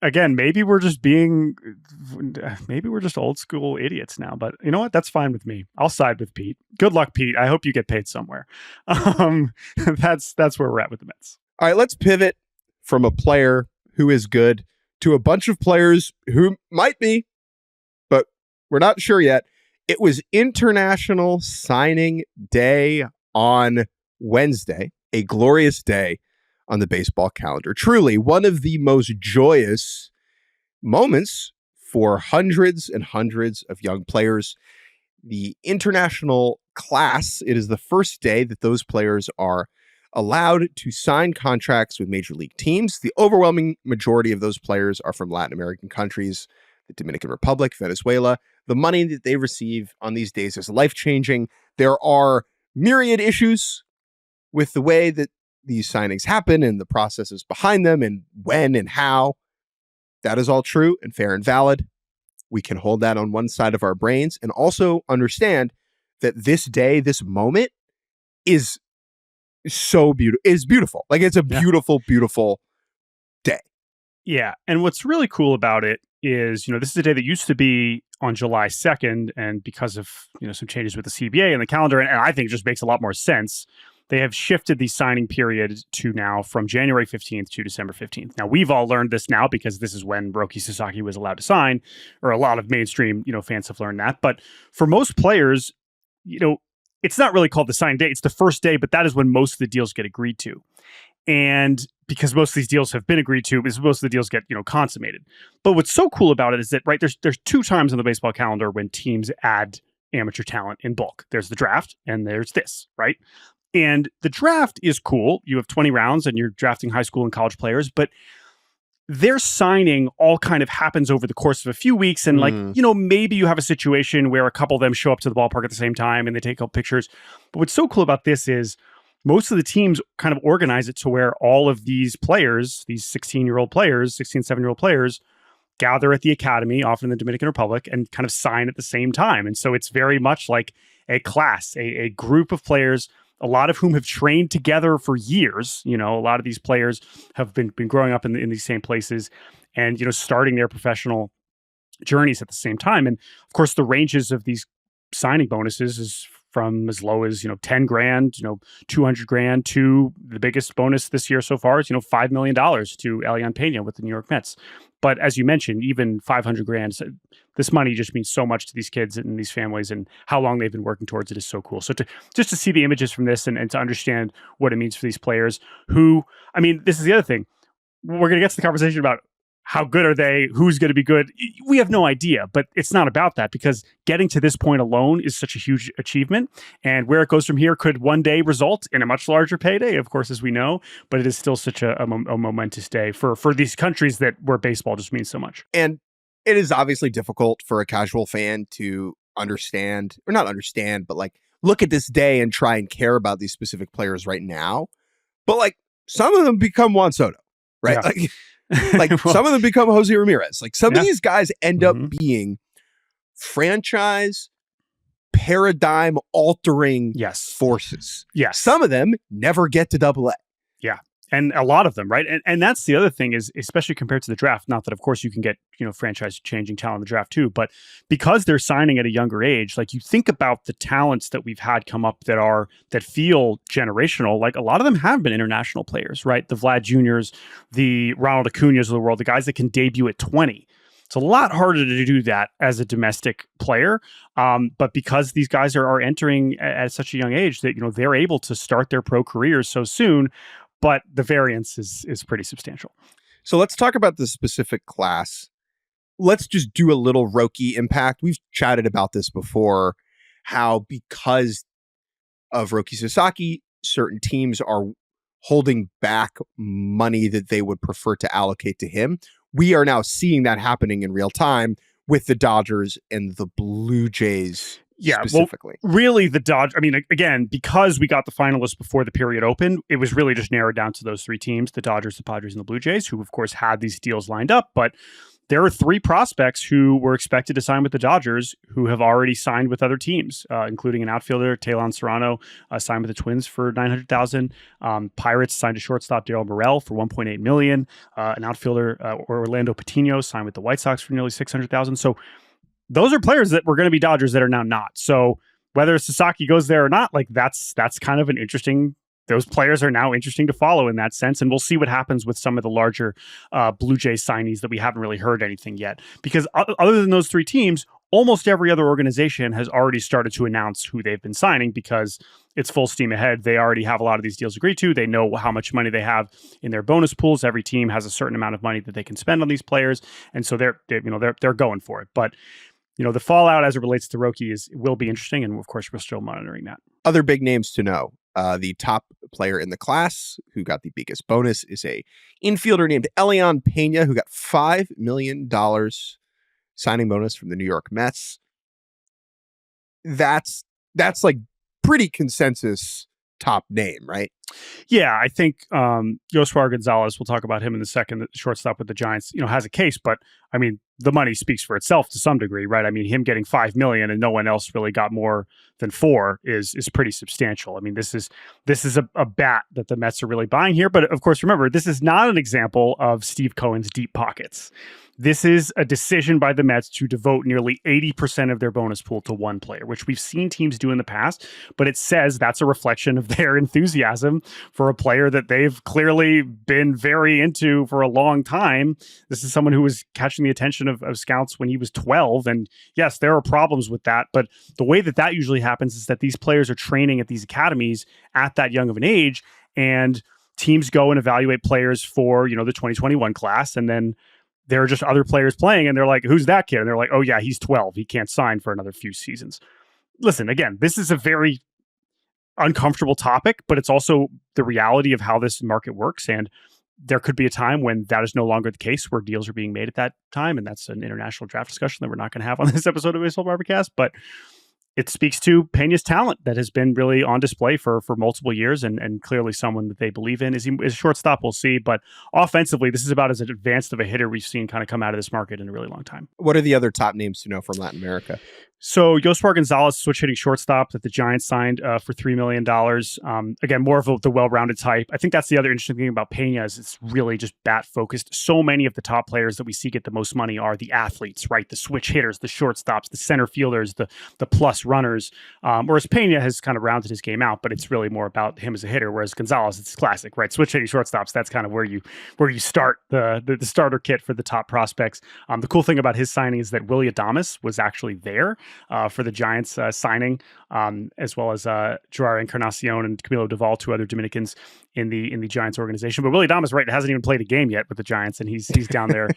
maybe we're just old school idiots now. But you know what? That's fine with me. I'll side with Pete. Good luck, Pete. I hope you get paid somewhere. That's where we're at with the Mets. All right, let's pivot from a player who is good to a bunch of players who might be, but we're not sure yet. It was International Signing Day on Wednesday, a glorious day on the baseball calendar. Truly one of the most joyous moments for hundreds and hundreds of young players. The international class, it is the first day that those players are allowed to sign contracts with major league teams. The overwhelming majority of those players are from Latin American countries, the Dominican Republic, Venezuela. The money that they receive on these days is life-changing. There are myriad issues with the way that these signings happen and the processes behind them and when and how. That is all true and fair and valid. We can hold that on one side of our brains and also understand that this day, this moment is so beautiful. It's beautiful. It's a beautiful, beautiful day. Yeah. And what's really cool about it is, this is a day that used to be on July 2nd. And because of, some changes with the CBA and the calendar, and I think it just makes a lot more sense, they have shifted the signing period to now from January 15th to December 15th. Now, we've all learned this now because this is when Roki Sasaki was allowed to sign, or a lot of mainstream, fans have learned that. But for most players, it's not really called the sign day. It's the first day, but that is when most of the deals get agreed to. And because most of these deals have been agreed to, because most of the deals get, consummated. But what's so cool about it is that, right, there's two times on the baseball calendar when teams add amateur talent in bulk. There's the draft and there's this, right? And the draft is cool. You have 20 rounds and you're drafting high school and college players, but their signing all kind of happens over the course of a few weeks. And maybe you have a situation where a couple of them show up to the ballpark at the same time and they take a couple pictures. But what's so cool about this is most of the teams kind of organize it to where all of these players, these 17-year-old players, gather at the academy, often in the Dominican Republic, and kind of sign at the same time. And so it's very much like a class, a group of players, a lot of whom have trained together for years. A lot of these players have been growing up in these same places and, starting their professional journeys at the same time. And of course, the ranges of these signing bonuses is from as low as, $10 grand, $200,000 to the biggest bonus this year so far is, $5 million to Elian Pena with the New York Mets. But as you mentioned, even $500,000, this money just means so much to these kids and these families, and how long they've been working towards it is so cool. So to see the images from this and to understand what it means for these players who, this is the other thing. We're going to get to the conversation about how good are they? Who's going to be good? We have no idea, but it's not about that because getting to this point alone is such a huge achievement. And where it goes from here could one day result in a much larger payday, of course, as we know, but it is still such a momentous day for these countries where baseball just means so much. And it is obviously difficult for a casual fan to understand, or not understand, but look at this day and try and care about these specific players right now. But some of them become Juan Soto, right? Yeah. Well, some of them become Jose Ramirez. Some of these guys end up being franchise paradigm altering forces. Yes. Some of them never get to Double A. Yeah. And a lot of them, right? And that's the other thing is, especially compared to the draft, not that of course you can get, franchise changing talent in the draft too, but because they're signing at a younger age, you think about the talents that we've had come up that feel generational, a lot of them have been international players, right? The Vlad Juniors, the Ronald Acuñas of the world, the guys that can debut at 20. It's a lot harder to do that as a domestic player. But because these guys are entering at such a young age that, they're able to start their pro careers so soon, but the variance is pretty substantial. So let's talk about the specific class. Let's just do a little Roki impact. We've chatted about this before, how because of Roki Sasaki, certain teams are holding back money that they would prefer to allocate to him. We are now seeing that happening in real time with the Dodgers and the Blue Jays. Yeah, specifically. Well, really the Dodgers, again, because we got the finalists before the period opened, it was really just narrowed down to those three teams, the Dodgers, the Padres, and the Blue Jays, who of course had these deals lined up. But there are 3 prospects who were expected to sign with the Dodgers who have already signed with other teams, including an outfielder, Talon Serrano, signed with the Twins for $900,000. Pirates signed a shortstop, Darryl Morel, for $1.8 million. An outfielder, Orlando Patino, signed with the White Sox for nearly $600,000. So those are players that were going to be Dodgers that are now not. So whether Sasaki goes there or not, like that's kind of an interesting. Those players are now interesting to follow in that sense. And we'll see what happens with some of the larger Blue Jays signees that we haven't really heard anything yet. Because other than those 3 teams, almost every other organization has already started to announce who they've been signing because it's full steam ahead. They already have a lot of these deals agreed to. They know how much money they have in their bonus pools. Every team has a certain amount of money that they can spend on these players. And so they're going for it. But the fallout as it relates to Roki will be interesting. And of course, we're still monitoring that. Other big names to know. The top player in the class who got the biggest bonus is a infielder named Elian Pena, who got $5 million signing bonus from the New York Mets. That's like pretty consensus top name, right? Yeah, I think Yoswar Gonzalez, we'll talk about him in a second, the shortstop with the Giants, has a case, but I mean, the money speaks for itself to some degree, right? I mean, him getting $5 million and no one else really got more than 4 is pretty substantial. I mean, this is a bat that the Mets are really buying here. But of course, remember, this is not an example of Steve Cohen's deep pockets. This is a decision by the Mets to devote nearly 80% of their bonus pool to one player, which we've seen teams do in the past, but it says that's a reflection of their enthusiasm for a player that they've clearly been very into for a long time. This is someone who was catching the attention of scouts when he was 12. And yes, there are problems with that, but the way that usually happens is that these players are training at these academies at that young of an age, and teams go and evaluate players for, the 2021 class. And then there are just other players playing and they're like, who's that kid? And they're like, oh yeah, he's 12. He can't sign for another few seasons. Listen, again, this is a very uncomfortable topic, but it's also the reality of how this market works. And there could be a time when that is no longer the case, where deals are being made at that time. And that's an international draft discussion that we're not going to have on this episode of Baseball Barbecast, but it speaks to Pena's talent that has been really on display for multiple years, and clearly someone that they believe in. Is he a shortstop? We'll see. But offensively, this is about as advanced of a hitter we've seen kind of come out of this market in a really long time. What are the other top names to know from Latin America? So Yoswar Gonzalez, switch hitting shortstop that the Giants signed for $3 million. Again, more of the well-rounded type. I think that's the other interesting thing about Pena is it's really just bat focused. So many of the top players that we see get the most money are the athletes, right? The switch hitters, the shortstops, the center fielders, the plus runners. Whereas Pena has kind of rounded his game out, but it's really more about him as a hitter. Whereas Gonzalez, it's classic, right? Switch hitting shortstops. That's kind of where you start the starter kit for the top prospects. The cool thing about his signing is that Willy Adames was actually there for the Giants signing, as well as Gerard Encarnacion and Camilo Doval, 2 other Dominicans in the Giants organization. But Willy Adames, right, hasn't even played a game yet with the Giants, and he's down there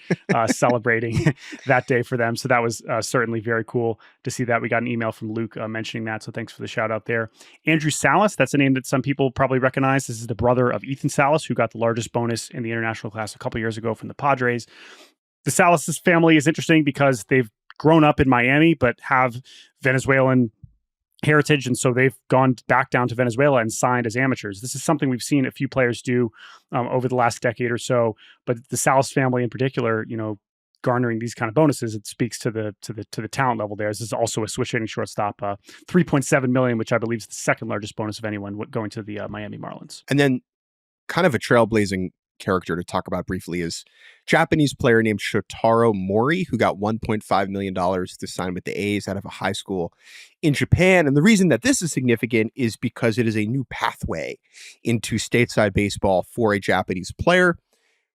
celebrating that day for them. So that was certainly very cool to see that. We got an email from Luke mentioning that, so thanks for the shout out there. Andrew Salas, that's a name that some people probably recognize. This is the brother of Ethan Salas, who got the largest bonus in the international class a couple years ago from the Padres. The Salas family is interesting because they've grown up in Miami, but have Venezuelan heritage. And so they've gone back down to Venezuela and signed as amateurs. This is something we've seen a few players do over the last decade or so, but the Salas family in particular, garnering these kind of bonuses, it speaks to the talent level there. This is also a switch hitting shortstop, $3.7 million, which I believe is the second largest bonus of anyone going to the Miami Marlins. And then kind of a trailblazing character to talk about briefly is Japanese player named Shotaro Mori, who got $1.5 million to sign with the A's out of a high school in Japan. And the reason that this is significant is because it is a new pathway into stateside baseball for a Japanese player.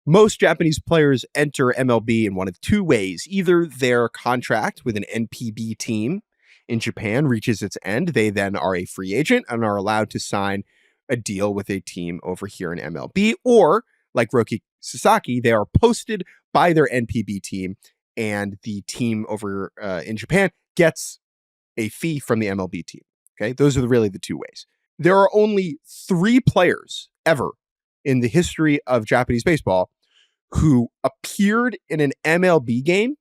Most Japanese players enter MLB in one of 2 ways. Either their contract with an NPB team in Japan reaches its end. They then are a free agent and are allowed to sign a deal with a team over here in MLB, or like Roki Sasaki, they are posted by their NPB team, and the team over in Japan gets a fee from the MLB team. Okay, those are really the 2 ways. There are only 3 players ever in the history of Japanese baseball who appeared in an MLB game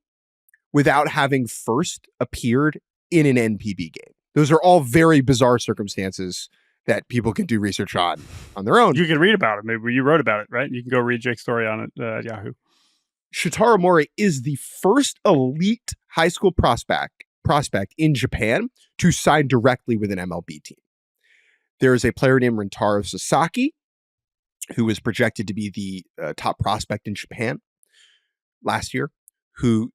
without having first appeared in an NPB game. Those are all very bizarre circumstances that people can do research on their own. You can read about it. Maybe you wrote about it, right? You can go read Jake's story on it at Yahoo. Shotaro Mori is the first elite high school prospect in Japan to sign directly with an MLB team. There is a player named Roki Sasaki, who was projected to be the top prospect in Japan last year, who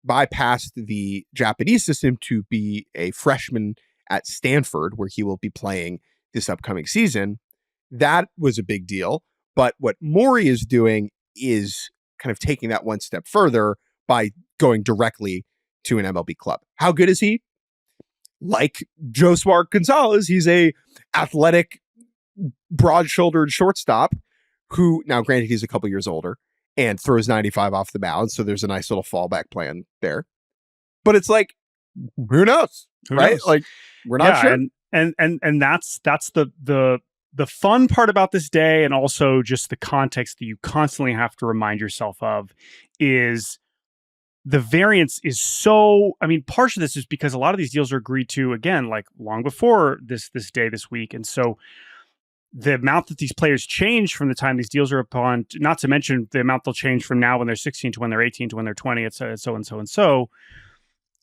bypassed the Japanese system to be a freshman at Stanford, where he will be playing this upcoming season. That was a big deal. But what Mori is doing is kind of taking that one step further by going directly to an MLB club. How good is he? Like Josmar Gonzalez, he's a athletic, broad-shouldered shortstop who, now granted, he's a couple years older and throws 95 off the mound, so there's a nice little fallback plan there. But it's like, who knows, right? Like, we're not sure. And that's the fun part about this day, and also just the context that you constantly have to remind yourself of is the variance is so, I mean, part of this is because a lot of these deals are agreed to, again, like long before this day, this week. And so the amount that these players change from the time these deals are upon, not to mention the amount they'll change from now when they're 16 to when they're 18 to when they're 20, so and so and so.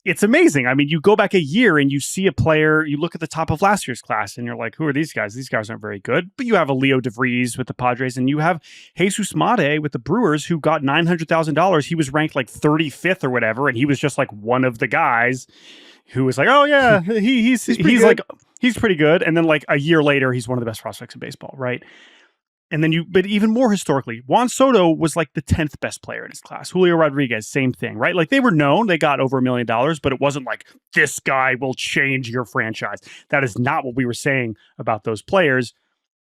It's amazing. I mean, you go back a year and you see a player, you look at the top of last year's class and you're like, who are these guys? These guys aren't very good. But you have a Leo DeVries with the Padres and you have Jesus Mate with the Brewers who got $900,000. He was ranked like 35th or whatever. And he was just like one of the guys who was like, oh yeah, he's pretty good. And then like a year later, he's one of the best prospects in baseball, right? And then but even more historically, Juan Soto was like the 10th best player in his class. Julio Rodriguez, same thing, right? Like they were known, they got over $1 million, but it wasn't like this guy will change your franchise. That is not what we were saying about those players.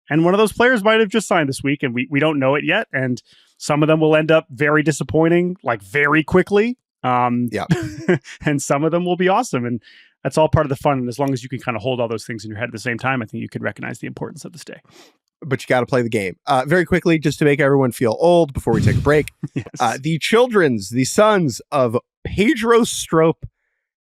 And one of those players might have just signed this week and we don't know it yet. And some of them will end up very disappointing, like very quickly. And some of them will be awesome. And that's all part of the fun. And as long as you can kind of hold all those things in your head at the same time, I think you could recognize the importance of this day. But you got to play the game. Very quickly, just to make everyone feel old before we take a break. Yes. The sons of Pedro Strop,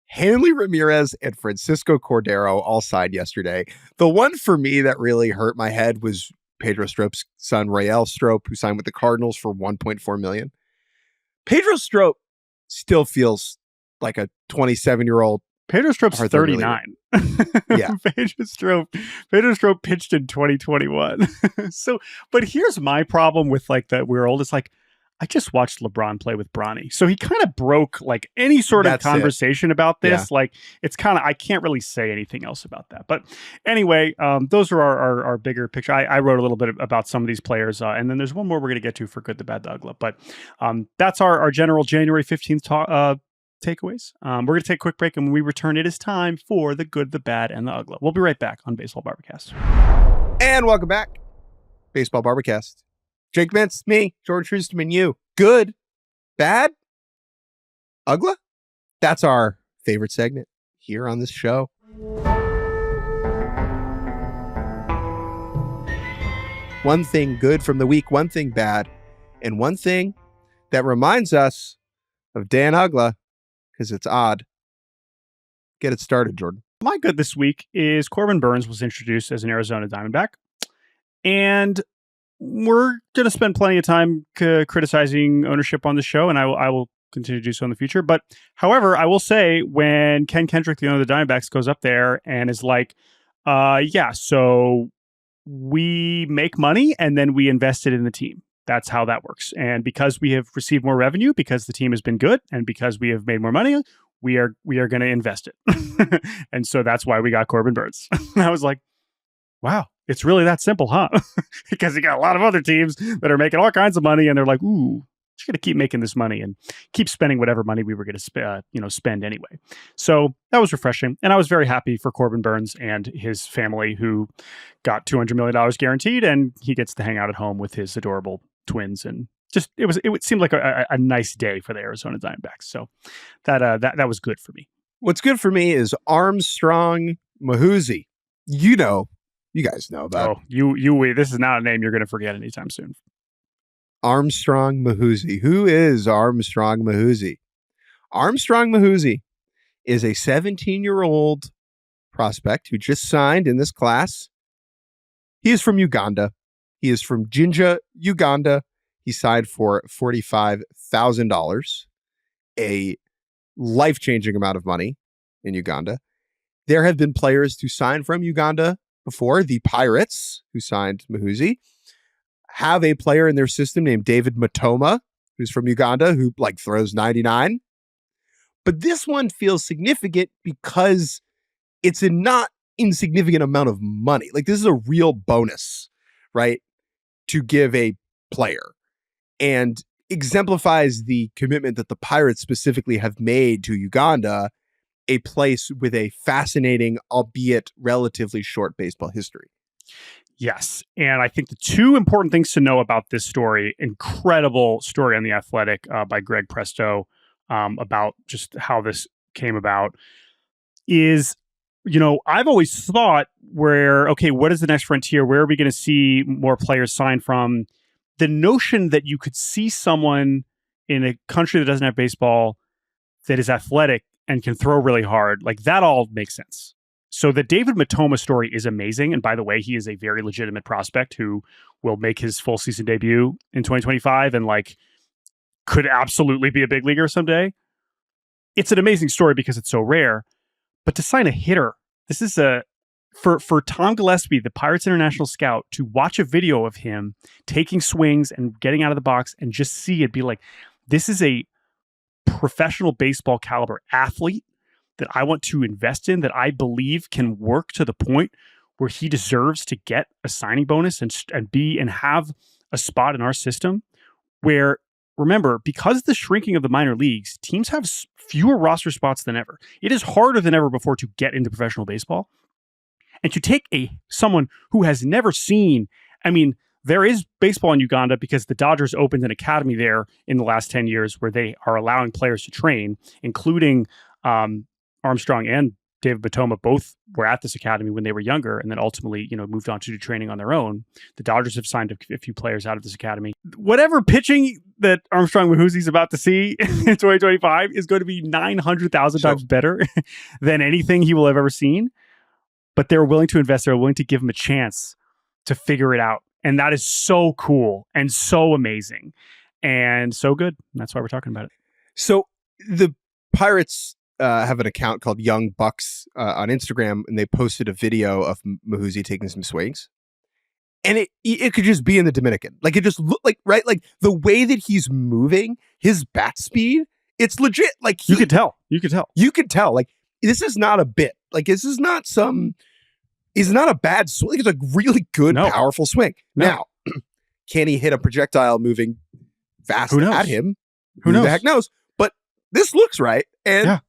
Hanley Ramirez, and Francisco Cordero all signed yesterday. The one for me that really hurt my head was Pedro Strop's son, Rael Strop, who signed with the Cardinals for $1.4 million. Pedro Strop still feels like a 27-year-old. Pedro Strop's 39. Yeah. Pedro Strop pitched in 2021. So, but here's my problem with like that we're old. It's like, I just watched LeBron play with Bronny. So he kind of broke like any sort of conversation about this. Yeah. Like it's kind of, I can't really say anything else about that. But anyway, those are our bigger picture. I wrote a little bit about some of these players. And then there's one more we're going to get to for Good, the Bad, the Uggla. But that's our general January 15th takeaways. We're going to take a quick break, and when we return, it is time for the Good, the Bad, and the Uggla. We'll be right back on Baseball Barbercast. And welcome back. Baseball Barbercast. Jake Mintz, me, Jordan Shusterman, you. Good, Bad, Uggla? That's our favorite segment here on this show. One thing good from the week, one thing bad, and one thing that reminds us of Dan Uggla, because it's odd. Get it started, Jordan. My good this week is Corbin Burnes was introduced as an Arizona Diamondback. And we're going to spend plenty of time criticizing ownership on the show, and I will continue to do so in the future. But however, I will say when Ken Kendrick, the owner of the Diamondbacks, goes up there and is like, so we make money and then we invest it in the team. That's how that works. And because we have received more revenue, because the team has been good, and because we have made more money, we are going to invest it. And so that's why we got Corbin Burnes. And I was like, wow, it's really that simple, huh? Because you got a lot of other teams that are making all kinds of money, and they're like, ooh, just going to keep making this money and keep spending whatever money we were going to spend anyway. So that was refreshing. And I was very happy for Corbin Burnes and his family, who got $200 million guaranteed, and he gets to hang out at home with his adorable twins. And just it seemed like a nice day for the Arizona Diamondbacks. So that was good for me. What's good for me is Armstrong Mahuzi. You guys know about. Oh, this is not a name you're going to forget anytime soon. Armstrong Mahuzi. Who is Armstrong Mahuzi? Armstrong Mahuzi is a 17-year-old prospect who just signed in this class. He is from Uganda. He is from Jinja, Uganda. He signed for $45,000, a life-changing amount of money in Uganda. There have been players to sign from Uganda before. The Pirates, who signed Muhuzi, have a player in their system named David Matoma, who's from Uganda, who throws 99. But this one feels significant because it's a not insignificant amount of money. This is a real bonus, right, to give a player, and exemplifies the commitment that the Pirates specifically have made to Uganda, a place with a fascinating, albeit relatively short baseball history. Yes. And I think the two important things to know about this story, incredible story on The Athletic by Greg Presto about just how this came about, is, I've always thought what is the next frontier? Where are we going to see more players sign from? The notion that you could see someone in a country that doesn't have baseball that is athletic and can throw really hard, that all makes sense. So the David Matoma story is amazing. And by the way, he is a very legitimate prospect who will make his full season debut in 2025 and could absolutely be a big leaguer someday. It's an amazing story because it's so rare. But to sign a hitter, this is for Tom Gillespie, the Pirates International scout, to watch a video of him taking swings and getting out of the box and just see it, be like, this is a professional baseball caliber athlete that I want to invest in, that I believe can work to the point where he deserves to get a signing bonus and have a spot in our system where, remember, because of the shrinking of the minor leagues, teams have fewer roster spots than ever. It is harder than ever before to get into professional baseball. And to take someone who has never seen, there is baseball in Uganda because the Dodgers opened an academy there in the last 10 years where they are allowing players to train, including Armstrong and David Matoma. Both were at this academy when they were younger and then ultimately, moved on to do training on their own. The Dodgers have signed a few players out of this academy. Whatever pitching that Armstrong Muhuzi is about to see in 2025 is going to be 900,000 times better than anything he will have ever seen. But they're willing to invest. They're willing to give him a chance to figure it out. And that is so cool and so amazing and so good. And that's why we're talking about it. So the Pirates have an account called Young Bucks on Instagram, and they posted a video of Muhuzi taking some swings. And it could just be in the Dominican. It just looked right? The way that he's moving, his bat speed, it's legit. You could tell. You could tell. This is not a bit. This is not it's not a bad swing. It's a really good, powerful swing. No. Now, can he hit a projectile moving fast at him? Who knows? The heck knows? But this looks right. And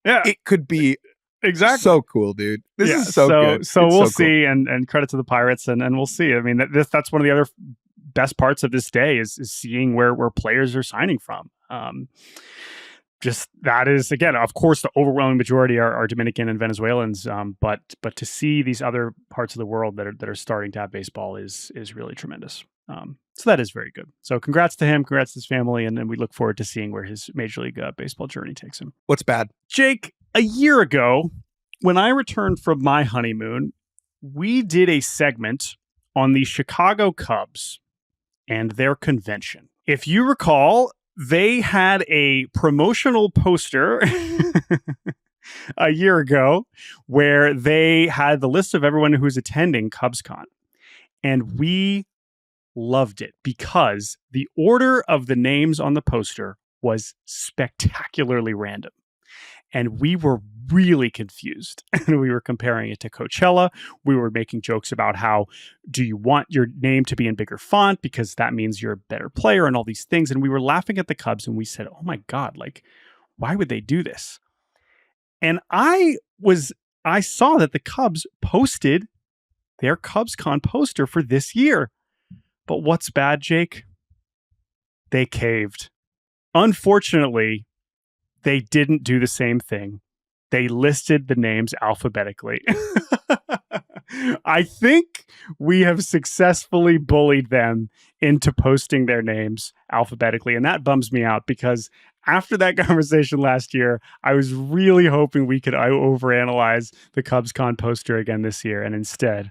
it could be exactly so cool, dude. This is so good. So we'll see. Cool. And credit to the Pirates. And we'll see. That's one of the other best parts of this day is seeing where players are signing from. Just that is, again, of course, the overwhelming majority are Dominican and Venezuelans. But to see these other parts of the world that are starting to have baseball is really tremendous. So that is very good. So congrats to him, congrats to his family, and we look forward to seeing where his Major League Baseball journey takes him. What's bad? Jake, a year ago, when I returned from my honeymoon, we did a segment on the Chicago Cubs and their convention. If you recall, they had a promotional poster a year ago where they had the list of everyone who's attending CubsCon. And we loved it because the order of the names on the poster was spectacularly random. And we were really confused. And we were comparing it to Coachella. We were making jokes about how, do you want your name to be in bigger font because that means you're a better player and all these things. And we were laughing at the Cubs and we said, oh my God, why would they do this? And I saw that the Cubs posted their CubsCon poster for this year. But what's bad, Jake? They caved. Unfortunately, they didn't do the same thing. They listed the names alphabetically. I think we have successfully bullied them into posting their names alphabetically. And that bums me out because after that conversation last year, I was really hoping we could overanalyze the CubsCon poster again this year. And instead,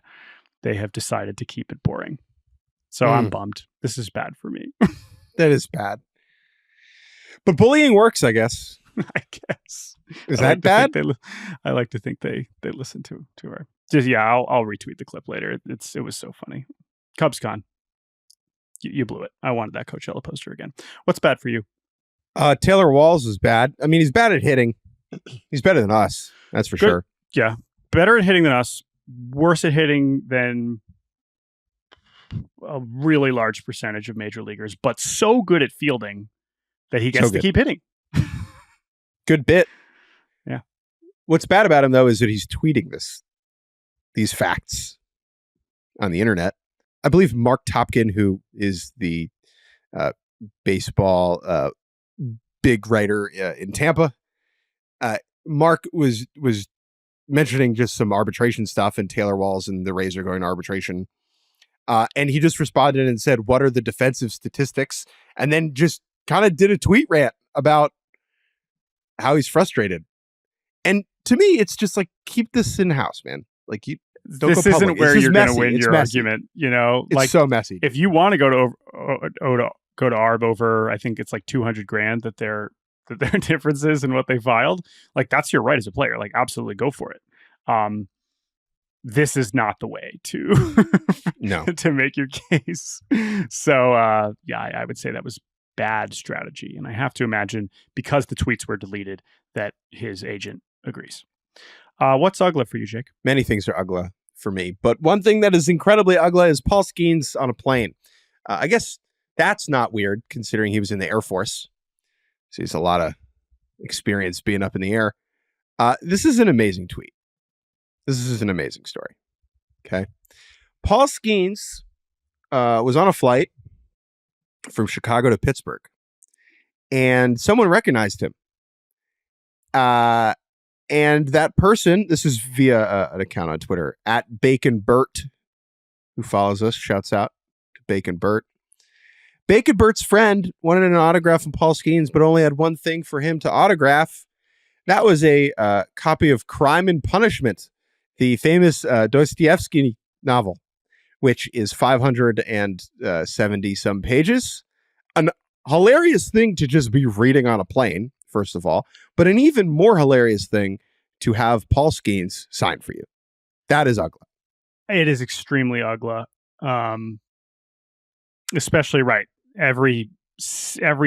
they have decided to keep it boring. So I'm bummed. This is bad for me. That is bad. But bullying works, I guess. I guess. Is that bad? I like to think they listen to her. Just I'll retweet the clip later. It was so funny. CubsCon, you blew it. I wanted that Coachella poster again. What's bad for you? Taylor Walls is bad. I mean, he's bad at hitting. He's better than us. That's for sure. Yeah, better at hitting than us. Worse at hitting than a really large percentage of major leaguers, but so good at fielding that he gets to keep hitting. Good bit. Yeah. What's bad about him, though, is that he's tweeting these facts on the internet. I believe Mark Topkin, who is the baseball big writer in Tampa, Mark was mentioning just some arbitration stuff, and Taylor Walls and the Rays are going to arbitration. And he just responded and said, "What are the defensive statistics?" And then just kind of did a tweet rant about how he's frustrated. And to me, it's just like, keep this in-house, man. Like, you don't this go isn't public. where you're going to win it's your messy. argument. You know, It's like, so messy. if you want to go to ARB over, I think it's like $200,000 that their differences in what they filed, like, that's your right as a player. Like, absolutely go for it. This is not the way to No. to make your case. So I would say that was bad strategy. And I have to imagine, because the tweets were deleted, that his agent agrees. What's Uggla for you, Jake? Many things are Uggla for me, but one thing that is incredibly Uggla is Paul Skeens on a plane. I guess that's not weird, considering he was in the Air Force. So he's a lot of experience being up in the air. This is an amazing tweet. This is an amazing story. Okay. Paul Skeens was on a flight from Chicago to Pittsburgh, and someone recognized him. And that person, this is via an account on Twitter, @BaconBert, who follows us. Shouts out to Bacon Bert. Bacon Bert's friend wanted an autograph from Paul Skeens, but only had one thing for him to autograph. That was a copy of Crime and Punishment, the famous Dostoevsky novel, which is 570 some pages. An hilarious thing to just be reading on a plane, first of all, but an even more hilarious thing to have Paul Skeens sign for you. That is Uggla. It is extremely Uggla. Especially right. Every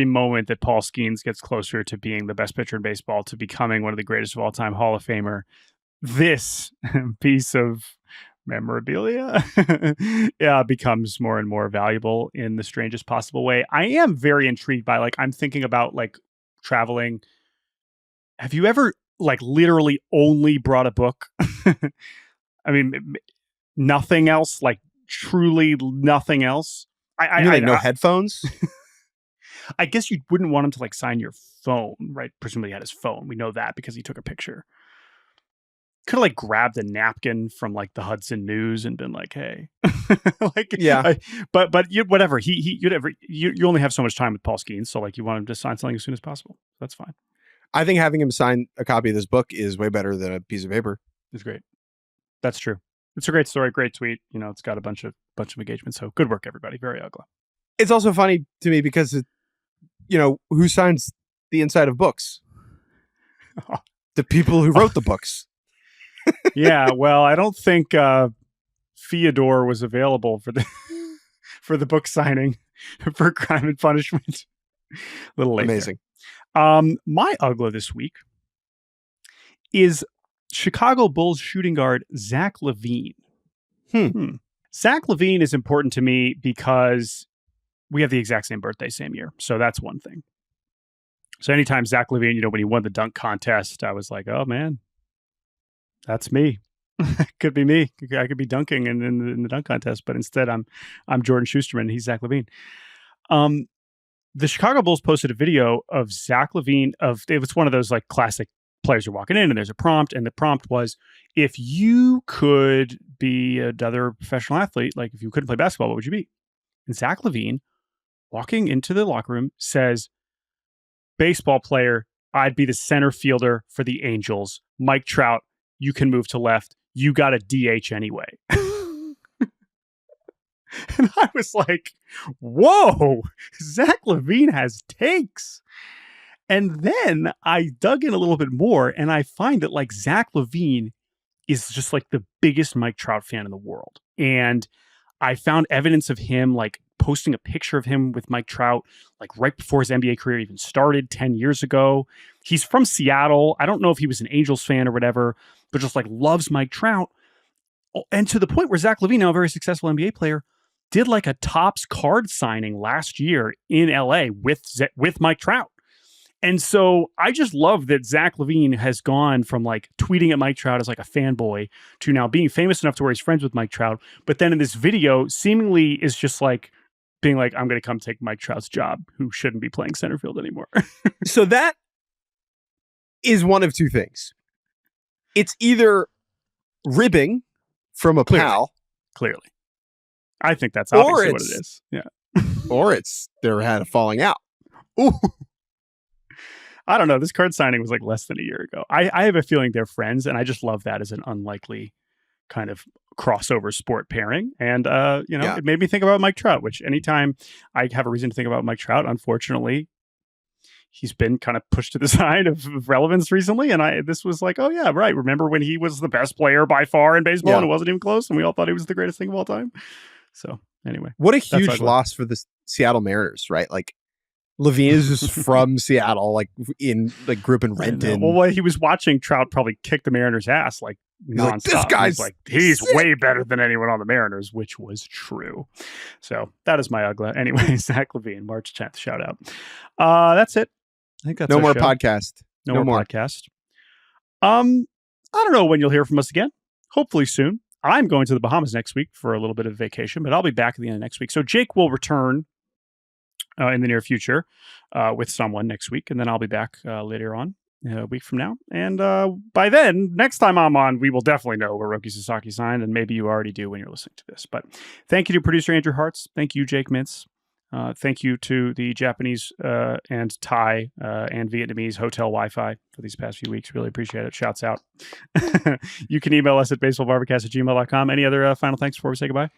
moment that Paul Skeens gets closer to being the best pitcher in baseball, to becoming one of the greatest of all time, Hall of Famer, this piece of memorabilia becomes more and more valuable in the strangest possible way. I am very intrigued by, like, I'm thinking about, like, traveling. Have you ever, like, literally only brought a book? I mean, nothing else, like, truly nothing else. No headphones? I guess you wouldn't want him to, like, sign your phone, right? Presumably he had his phone. We know that because he took a picture. Could have, like, grabbed a napkin from, like, the Hudson News and been like, "Hey," like, yeah. But whatever. You only have so much time with Paul Skeens, so, like, you want him to sign something as soon as possible. That's fine. I think having him sign a copy of this book is way better than a piece of paper. It's great. That's true. It's a great story, great tweet. You know, it's got a bunch of engagement. So good work, everybody. Very Uggla. It's also funny to me because who signs the inside of books? The people who wrote the books. Yeah, well, I don't think Fyodor was available for the book signing for Crime and Punishment. A little late. Amazing. My Uggla this week is Chicago Bulls shooting guard Zach LaVine. Zach LaVine is important to me because we have the exact same birthday, same year. So that's one thing. So anytime Zach LaVine, when he won the dunk contest, I was like, oh man, that's me. Could be me. I could be dunking in the dunk contest, but instead I'm Jordan Shusterman and he's Zach LaVine. The Chicago Bulls posted a video of Zach LaVine it was one of those, like, classic players are walking in and there's a prompt, and the prompt was, if you could be another professional athlete, like if you couldn't play basketball, what would you be? And Zach LaVine, walking into the locker room, says, baseball player, I'd be the center fielder for the Angels. Mike Trout, you can move to left. You got a DH anyway. And I was like, whoa, Zach LaVine has takes. And then I dug in a little bit more and I find that like Zach LaVine is just like the biggest Mike Trout fan in the world. And I found evidence of him like posting a picture of him with Mike Trout, like right before his NBA career even started 10 years ago. He's from Seattle. I don't know if he was an Angels fan or whatever, but just like loves Mike Trout. And to the point where Zach LaVine, now a very successful NBA player, did like a Topps card signing last year in LA with Mike Trout. And so I just love that Zach LaVine has gone from like tweeting at Mike Trout as like a fanboy to now being famous enough to where he's friends with Mike Trout. But then in this video, seemingly is just like being like, I'm going to come take Mike Trout's job, who shouldn't be playing center field anymore. So that is one of two things. It's either ribbing from a pal. Clearly. I think that's obviously what it is. Yeah. Or it's they're had a falling out. Ooh. I don't know. This card signing was like less than a year ago. I have a feeling they're friends, and I just love that as an unlikely kind of crossover sport pairing. And, It made me think about Mike Trout, which anytime I have a reason to think about Mike Trout, unfortunately, he's been kind of pushed to the side of relevance recently. And this was like, oh, yeah, right. Remember when he was the best player by far in baseball and it wasn't even close, and we all thought he was the greatest thing of all time? So anyway. What a huge loss for the Seattle Mariners, right? Like, LaVine is just from Seattle, like grew up in Renton. Well, he was watching Trout probably kick the Mariners' ass like nonstop. Like, this guy's he's way better than anyone on the Mariners, which was true. So that is my Uggla. Anyway, Zach LaVine, March 10th, shout out. That's it. I think that's no more show. Podcast. No more podcast. I don't know when you'll hear from us again. Hopefully soon. I'm going to the Bahamas next week for a little bit of vacation, but I'll be back at the end of next week. So Jake will return in the near future with someone next week. And then I'll be back later on a week from now. And by then, next time I'm on, we will definitely know where Roki Sasaki signed. And maybe you already do when you're listening to this. But thank you to producer Andrew Hartz. Thank you, Jake Mintz. Thank you to the Japanese and Thai and Vietnamese hotel Wi-Fi for these past few weeks. Really appreciate it. Shouts out. You can email us at baseballbarbacast@gmail.com. Any other final thanks before we say goodbye?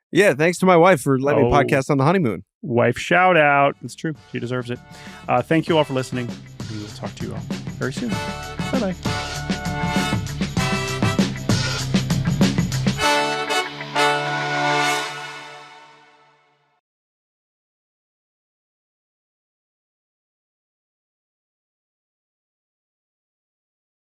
Yeah, thanks to my wife for letting me podcast on the honeymoon. Wife shout out. It's true. She deserves it. Thank you all for listening. We will talk to you all very soon. Bye-bye.